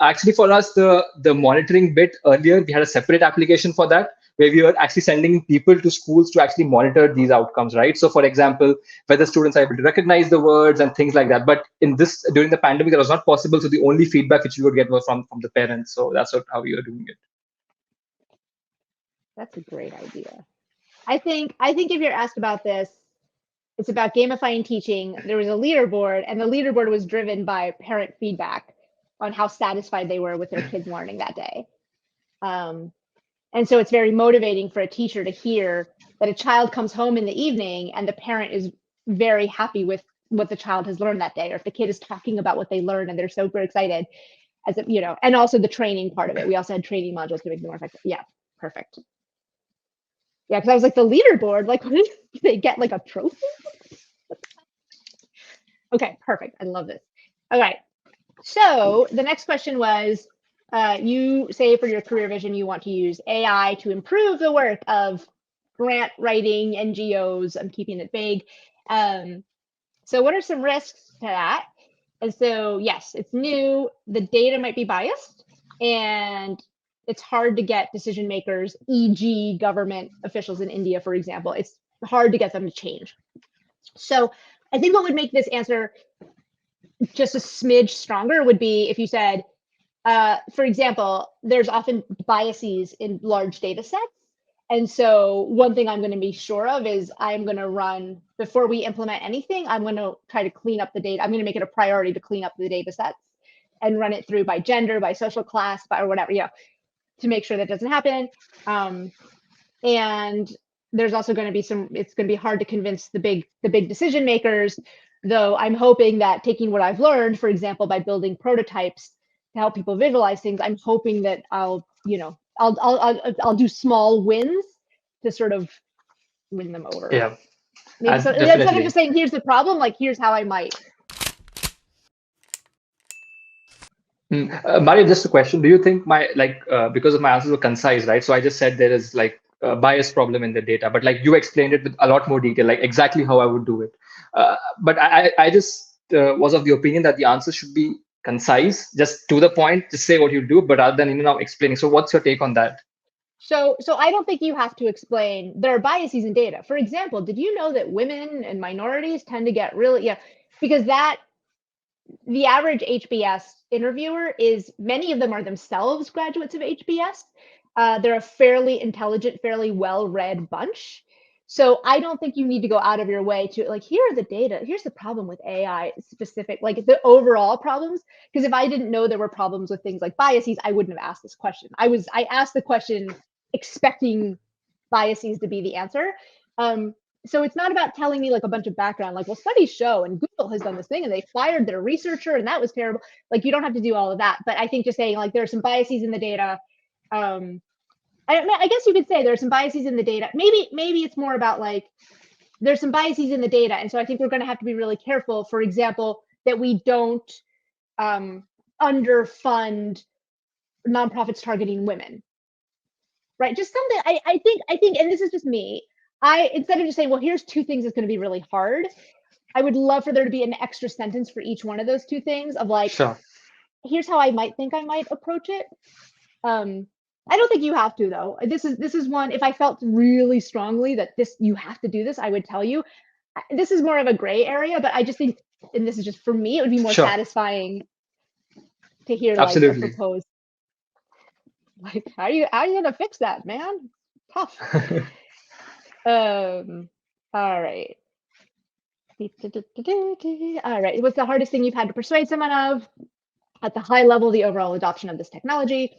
Actually, for us, the monitoring bit earlier, we had a separate application for that, where we were actually sending people to schools to actually monitor these outcomes, right? So, for example, whether students are able to recognize the words and things like that. But in this, during the pandemic, that was not possible. So the only feedback which we would get was from the parents. So that's how we were doing it. That's a great idea. I think if you're asked about this, it's about gamifying teaching. There was a leaderboard, and the leaderboard was driven by parent feedback on how satisfied they were with their kids learning that day. And so it's very motivating for a teacher to hear that a child comes home in the evening and the parent is very happy with what the child has learned that day, or if the kid is talking about what they learned and they're super excited, as if, and also the training part of it. We also had training modules to make it more effective. Yeah, perfect. Yeah, because I was like, the leaderboard, like, what did they get, like a trophy? Okay, perfect. I love this. All right. So the next question was, you say for your career vision, you want to use AI to improve the work of grant writing NGOs. I'm keeping it vague. So what are some risks to that? And so, yes, it's new. The data might be biased, and it's hard to get decision makers, e.g. government officials in India, for example. It's hard to get them to change. So I think what would make this answer just a smidge stronger would be if you said, for example, there's often biases in large data sets. And so one thing I'm going to be sure of is I'm going to run, before we implement anything, I'm going to try to clean up the data. I'm going to make it a priority to clean up the data sets and run it through by gender, by social class, or whatever, to make sure that doesn't happen. And there's also going to be it's going to be hard to convince the big decision makers, though I'm hoping that taking what I've learned, for example, by building prototypes to help people visualize things, I'm hoping that I'll do small wins to sort of win them over. Yeah. Maybe so, instead of just saying, here's the problem, like, here's how I might. Mario, just a question. Do you think because of my answers were concise, right? So I just said there is like a bias problem in the data, but like you explained it with a lot more detail, like exactly how I would do it. But I just was of the opinion that the answer should be concise, just to the point, just say what you do, but rather than now explaining. So what's your take on that? So I don't think you have to explain. There are biases in data. For example, did you know that women and minorities tend to get because the average HBS interviewer many of them are themselves graduates of HBS. They're a fairly intelligent, fairly well-read bunch. So I don't think you need to go out of your way to like, here are the data. Here's the problem with AI specific, like the overall problems. Because if I didn't know there were problems with things like biases, I wouldn't have asked this question. I asked the question expecting biases to be the answer. So it's not about telling me like a bunch of background, like, well, studies show, and Google has done this thing and they fired their researcher and that was terrible. Like, you don't have to do all of that. But I think just saying like, there are some biases in the data. I guess you could say there's some biases in the data. Maybe it's more about like, there's some biases in the data. And so I think we're going to have to be really careful, for example, that we don't underfund nonprofits targeting women. Right? Just something I think, and this is just me, instead of just saying, well, here's two things that's going to be really hard, I would love for there to be an extra sentence for each one of those two things of like, sure, here's how I might approach it. I don't think you have to, though. This is one, if I felt really strongly that you have to do this, I would tell you. This is more of a gray area, but I just think, and this is just for me, it would be more satisfying to hear like a proposed. Like, how are you gonna fix that, man? Tough. All right. All right. What's the hardest thing you've had to persuade someone of? At the high level, the overall adoption of this technology.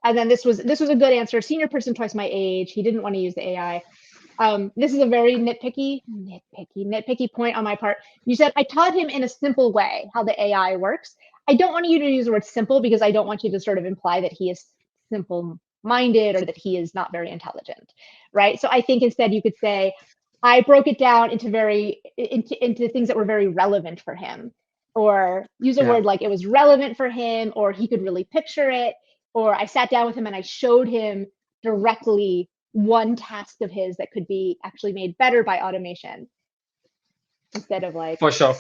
And then this was a good answer. Senior person twice my age. He didn't want to use the AI. This is a very nitpicky point on my part. You said, I taught him in a simple way how the AI works. I don't want you to use the word simple because I don't want you to sort of imply that he is simple-minded or that he is not very intelligent, right? So I think instead you could say, I broke it down into things that were very relevant for him. or use a word like it was relevant for him, or he could really picture it, or I sat down with him and I showed him directly one task of his that could be actually made better by automation instead of like. For sure.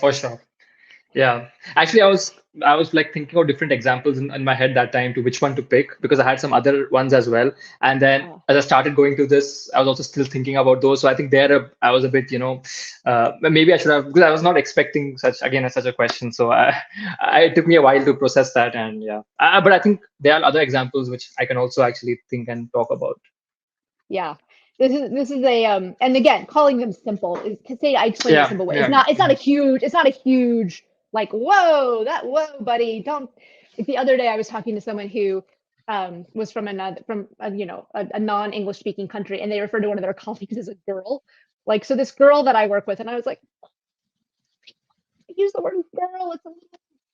Yeah, actually, I was like thinking of different examples in my head that time to which one to pick, because I had some other ones as well. And then as I started going through this, I was also still thinking about those. So I think I was a bit, maybe I should have, because I was not expecting such a question. So it took me a while to process that. And yeah, but I think there are other examples which I can also actually think and talk about. Yeah. This is a and again, calling them simple is to say I explain it a simple way. It's not a huge like whoa buddy, don't. Like the other day I was talking to someone who was from a non-English speaking country, and they referred to one of their colleagues as a girl. Like, so this girl that I work with, and I was like, use the word girl, it's a little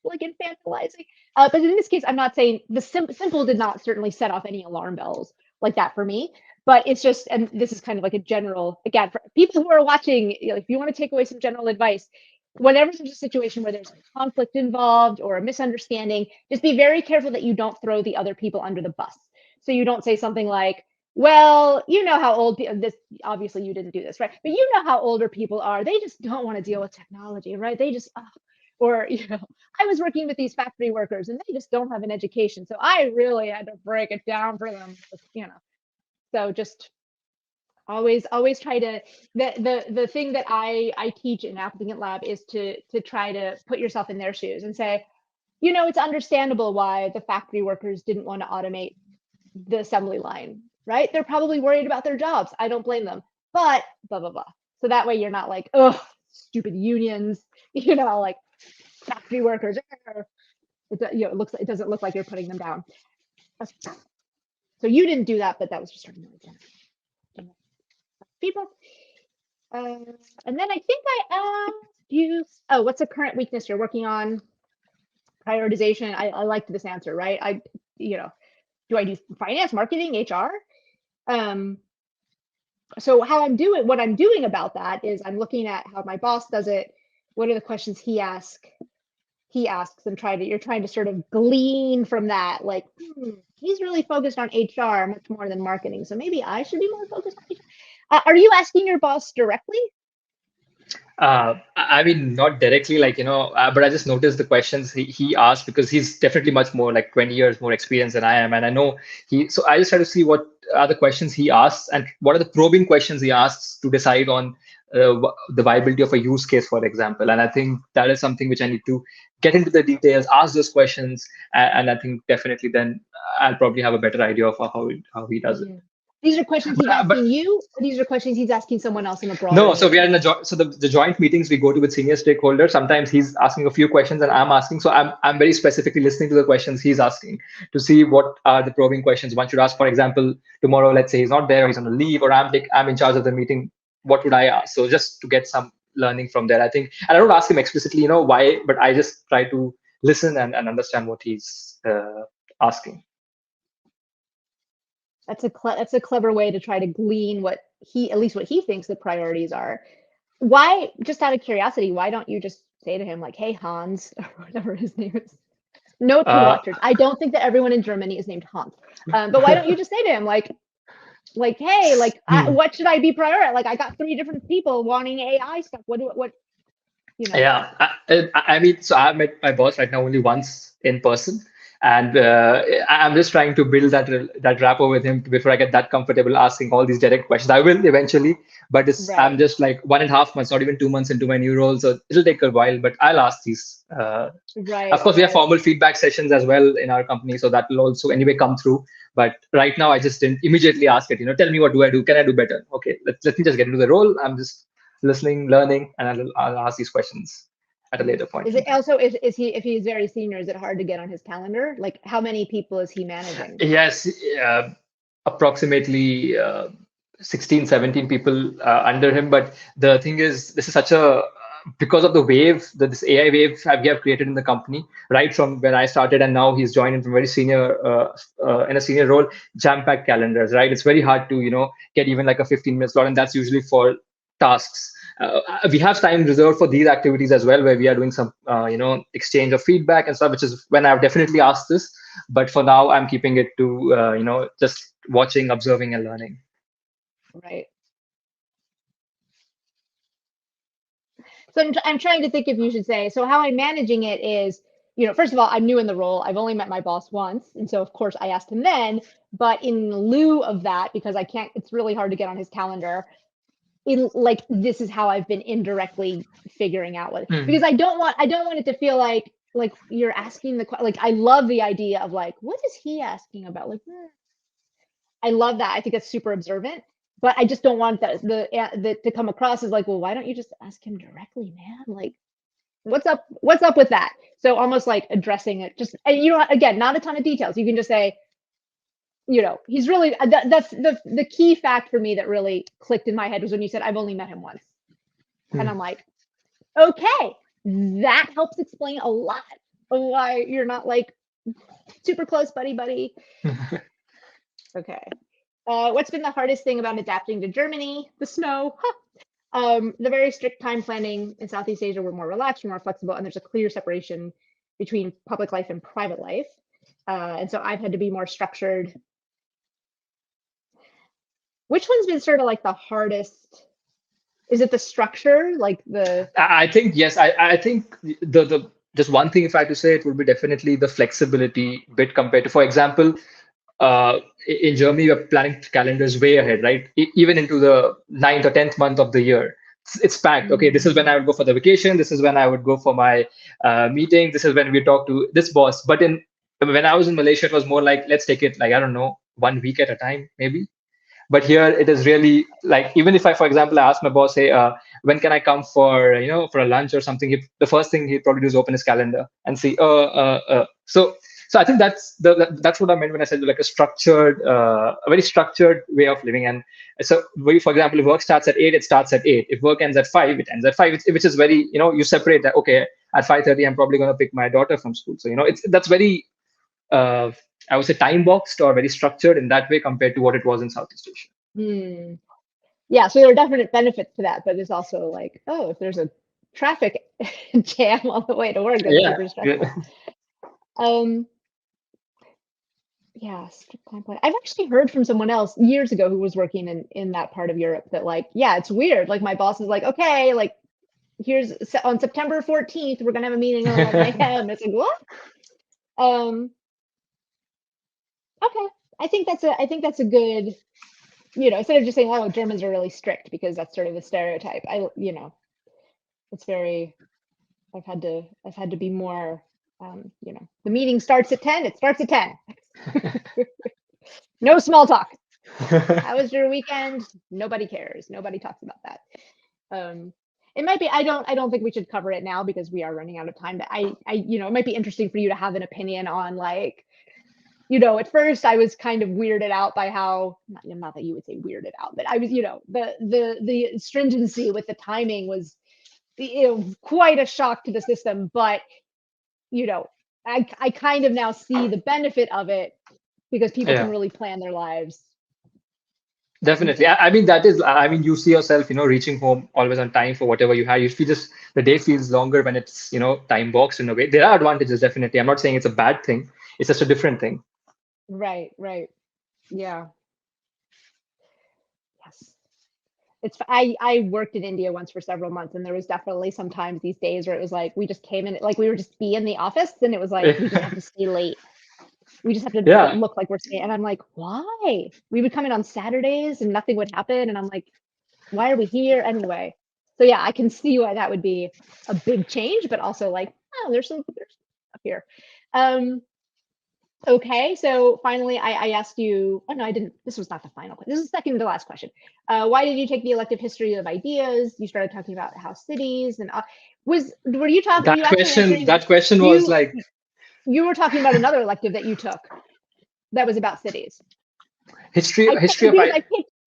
like infantilizing. But in this case, I'm not saying the simple did not certainly set off any alarm bells like that for me. But it's just, and this is kind of like a general, again, for people who are watching, if you want to take away some general advice, whenever there's a situation where there's a conflict involved or a misunderstanding, just be very careful that you don't throw the other people under the bus. So you don't say something like, well, you know how old people, this, obviously you didn't do this, right? But you know how older people are. They just don't want to deal with technology, right? They just, or, I was working with these factory workers and they just don't have an education. So I really had to break it down for them, So just always try to, the thing that I teach in Applicant Lab is to try to put yourself in their shoes and say, it's understandable why the factory workers didn't want to automate the assembly line, right? They're probably worried about their jobs. I don't blame them, but blah, blah, blah. So that way you're not like, oh, stupid unions, like factory workers. It doesn't look like you're putting them down. So you didn't do that, but that was just sort of feedback. And then I think I asked you, what's a current weakness you're working on? Prioritization. I liked this answer, right? Do I do finance, marketing, HR? So what I'm doing about that is I'm looking at how my boss does it. What are the questions he asks and you're trying to sort of glean from that, like, he's really focused on HR much more than marketing. So maybe I should be more focused on HR. Are you asking your boss directly? I mean, not directly, but I just noticed the questions he asked, because he's definitely much more, like 20 years more experience than I am. And I know so I just try to see what are the questions he asks and what are the probing questions he asks to decide on the viability of a use case, for example. And I think that is something which I need to get into the details, ask those questions. And I think definitely then I'll probably have a better idea of how he does it. These are questions he's asking you, or these are questions he's asking someone else in the broader? No, so we are in the joint meetings we go to with senior stakeholders. Sometimes he's asking a few questions and I'm asking. So I'm very specifically listening to the questions he's asking to see what are the probing questions one should ask. For example, tomorrow, let's say he's not there, he's on a leave, or I'm in charge of the meeting. What would I ask? So just to get some learning from there, I think. And I don't ask him explicitly, why, but I just try to listen and understand what he's asking. That's a clever way to try to glean at least what he thinks the priorities are. Why, just out of curiosity, why don't you just say to him like, hey, Hans, or whatever his name is? Note to watchers. I don't think that everyone in Germany is named Hans. But why don't you just say to him like, hey, what should I be prioritizing? Like, I got 3 different people wanting AI stuff. What? Yeah, I mean, so I've met my boss right now only once in person. And I'm just trying to build that rapport with him before I get that comfortable asking all these direct questions. I will eventually, but I'm just like 1.5 months, not even 2 months into my new role. So it'll take a while, but I'll ask these. Of course, we have formal feedback sessions as well in our company. So that will also anyway come through. But right now, I just didn't immediately ask it, tell me what do I do? Can I do better? Okay, let me just get into the role. I'm just listening, learning, and I'll ask these questions at a later point. Is it also, is he, if he's very senior, is it hard to get on his calendar? Like, how many people is he managing? Yes, approximately 16, 17 people under him. But the thing is, this is because of the wave, this AI wave we have created in the company, right from when I started, and now he's joined in from very senior, in a senior role, jam-packed calendars, right? It's very hard to, get even like a 15-minute slot, and that's usually for tasks. we have time reserved for these activities as well, where we are doing some exchange of feedback and stuff, which is when I've definitely asked this. But for now, I'm keeping it to just watching, observing, and learning. Right. So I'm trying to think if you should say, so how I'm managing it is, first of all, I'm new in the role. I've only met my boss once. And so, of course, I asked him then. But in lieu of that, because I can't, it's really hard to get on his calendar, this is how I've been indirectly figuring out what, because I don't want it to feel like you're asking I love the idea of what is he asking about? I love that. I think it's super observant. But I just don't want that to come across as well, why don't you just ask him directly, man? What's up with that? So almost addressing it, just, and again, not a ton of details. You can just say, he's really, that's the key fact for me that really clicked in my head was when you said, I've only met him once. And I'm like, okay, that helps explain a lot of why you're not super close buddy. Okay. What's been the hardest thing about adapting to Germany? The snow. The very strict time planning in Southeast Asia. We're more relaxed, we're more flexible, and there's a clear separation between public life and private life. And so I've had to be more structured. Which one's been sort of the hardest? Is it the structure? I think, yes, I think the just one thing, if I had to say, it would be definitely the flexibility bit compared to, for example, in Germany, we're planning calendars way ahead, right? Even into the 9th or 10th month of the year. It's packed. Okay, this is when I would go for the vacation. This is when I would go for my meeting. This is when we talk to this boss. But when I was in Malaysia, it was more let's take it, I don't know, 1 week at a time, maybe. But here it is really even if I, for example, I ask my boss, hey, when can I come for for a lunch or something? The first thing he'd probably do is open his calendar and see, So I think that's what I meant when I said a very structured way of living. And so, for example, if work starts at 8, it starts at 8. If work ends at 5, it ends at 5. Which is very, you separate that. Okay, at 5:30, I'm probably going to pick my daughter from school. So that's very, I would say, time boxed or very structured in that way compared to what it was in Southeast Asia. Yeah, so there are definite benefits to that, but there's also if there's a traffic jam on the way to work, that's super stressful. Yeah, strict time plan. I've actually heard from someone else years ago who was working in that part of Europe that it's weird. My boss is okay, here's on September 14th, we're gonna have a meeting at 11 a.m. It's what? Okay. I think that's a good, instead of just saying, oh, Germans are really strict, because that's sort of the stereotype. It's very, I've had to be more, the meeting starts at 10, it starts at 10. No small talk. How was your weekend? Nobody cares. Nobody talks about that. It might be, I don't think we should cover it now because we are running out of time, but it might be interesting for you to have an opinion on at first I was kind of weirded out by how, not that you would say weirded out, but I was, the stringency with the timing was quite a shock to the system. But, I kind of now see the benefit of it because people can really plan their lives. Definitely. I mean, you see yourself, reaching home always on time for whatever you have. You feel the day feels longer when it's, time boxed in a way. There are advantages, definitely. I'm not saying it's a bad thing. It's just a different thing. Right. Yeah. Yes. I worked in India once for several months, and there was definitely sometimes these days where it was we just came in, we were just be in the office, and it was we just have to stay late. We just have to look like we're staying. And I'm why? We would come in on Saturdays and nothing would happen. And I'm why are we here anyway? So yeah, I can see why that would be a big change, but also there's stuff here. Okay, so finally, I asked you. Oh no, I didn't. This was not the final. This is the second to last question. Why did you take the elective history of ideas? You started talking about house cities, and were you talking? That question was you were talking about another elective that you took that was about cities. History of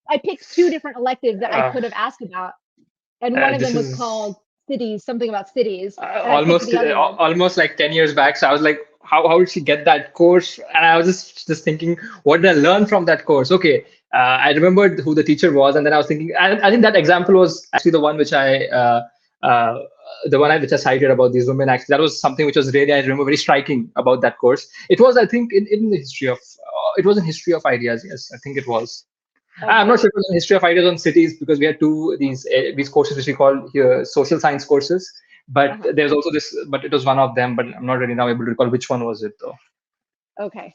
I picked 2 different electives that I could have asked about, and one of them was called cities, something about cities. Almost 10 years back. So I was how did she get that course? And I was just thinking, what did I learn from that course? Okay, I remembered who the teacher was, and then I was thinking, I think that example was actually the one which uh, which I cited about these women. Actually, that was something which was really, I remember, very striking about that course. It was, I think, in the history of it was in history of ideas. Yes, I think it was. I'm not sure if it was in history of ideas on cities, because we had these courses which we call here social science courses. But there's also this, but it was one of them. But I'm not really now able to recall which one was it though. Okay.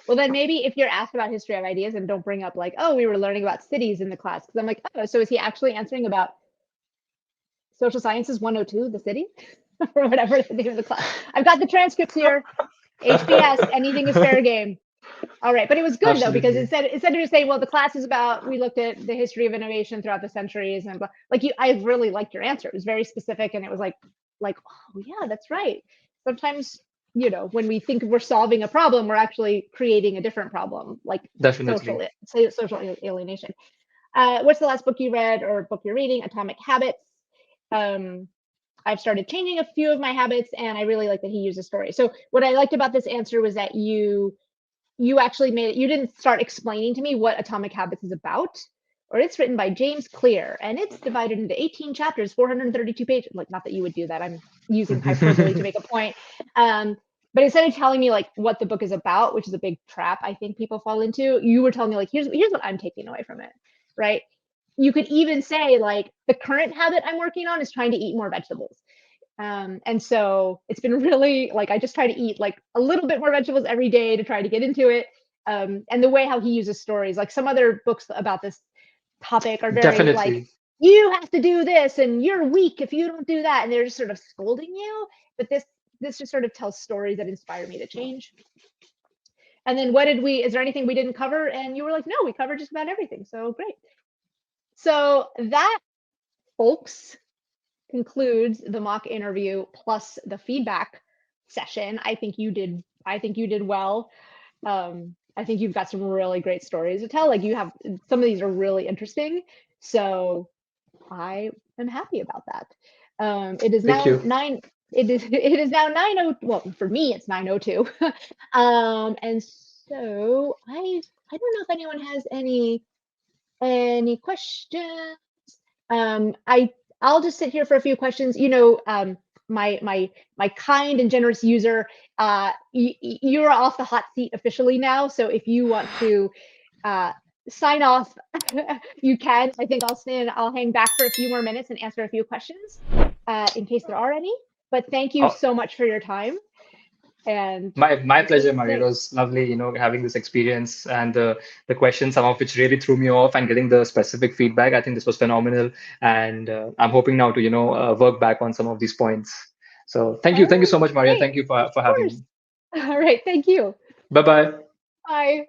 Well, then maybe if you're asked about history of ideas, and don't bring up like, oh, we were learning about cities in the class, because I'm like, oh, so is he actually answering about social sciences 102, the city, or whatever the name of the class? I've got the transcripts here. HBS, anything is fair game. All right, but it was good though, because instead of just saying, well, the class is about, we looked at the history of innovation throughout the centuries, and like I really liked your answer. It was very specific, and it was like, oh yeah, that's right. Sometimes, you know, when we think we're solving a problem, we're actually creating a different problem, like Definitely. social alienation. What's the last book you read or book you're reading? Atomic Habits. I've started changing a few of my habits, and I really like that he used a story. So what I liked about this answer was that you actually made it, you didn't start explaining to me what Atomic Habits is about, or it's written by James Clear, and it's divided into 18 chapters, 432 pages. Like, not that you would do that. I'm using hyperbole to make a point. But instead of telling me like what the book is about, which is a big trap I think people fall into, you were telling me like, here's what I'm taking away from it, right? You could even say like, the current habit I'm working on is trying to eat more vegetables. And so it's been really like, I just try to eat like a little bit more vegetables every day to try to get into it. And the way how he uses stories, like some other books about this topic are very like, you have to do this and you're weak if you don't do that. And they're just sort of scolding you. But this just sort of tells stories that inspire me to change. And then is there anything we didn't cover? And you were like, no, we covered just about everything. So great. So that, folks, concludes the mock interview plus the feedback session. I think you did well. I think you've got some really great stories to tell. Like, you have, some of these are really interesting. So I am happy about that. It is now it is now 9:02. Well, for me it's 9:02. And so I don't know if anyone has any questions. I'll just sit here for a few questions. You know, my kind and generous user, you're off the hot seat officially now. So if you want to sign off, you can. I think I'll hang back for a few more minutes and answer a few questions in case there are any. But thank you so much for your time. And my pleasure, Maria. It was lovely, you know, having this experience, and the questions, some of which really threw me off, and getting the specific feedback. I think this was phenomenal, and I'm hoping now to, you know, work back on some of these points. So thank you so much, Maria. Thank you for having me. All right, thank you. Bye-bye. Bye.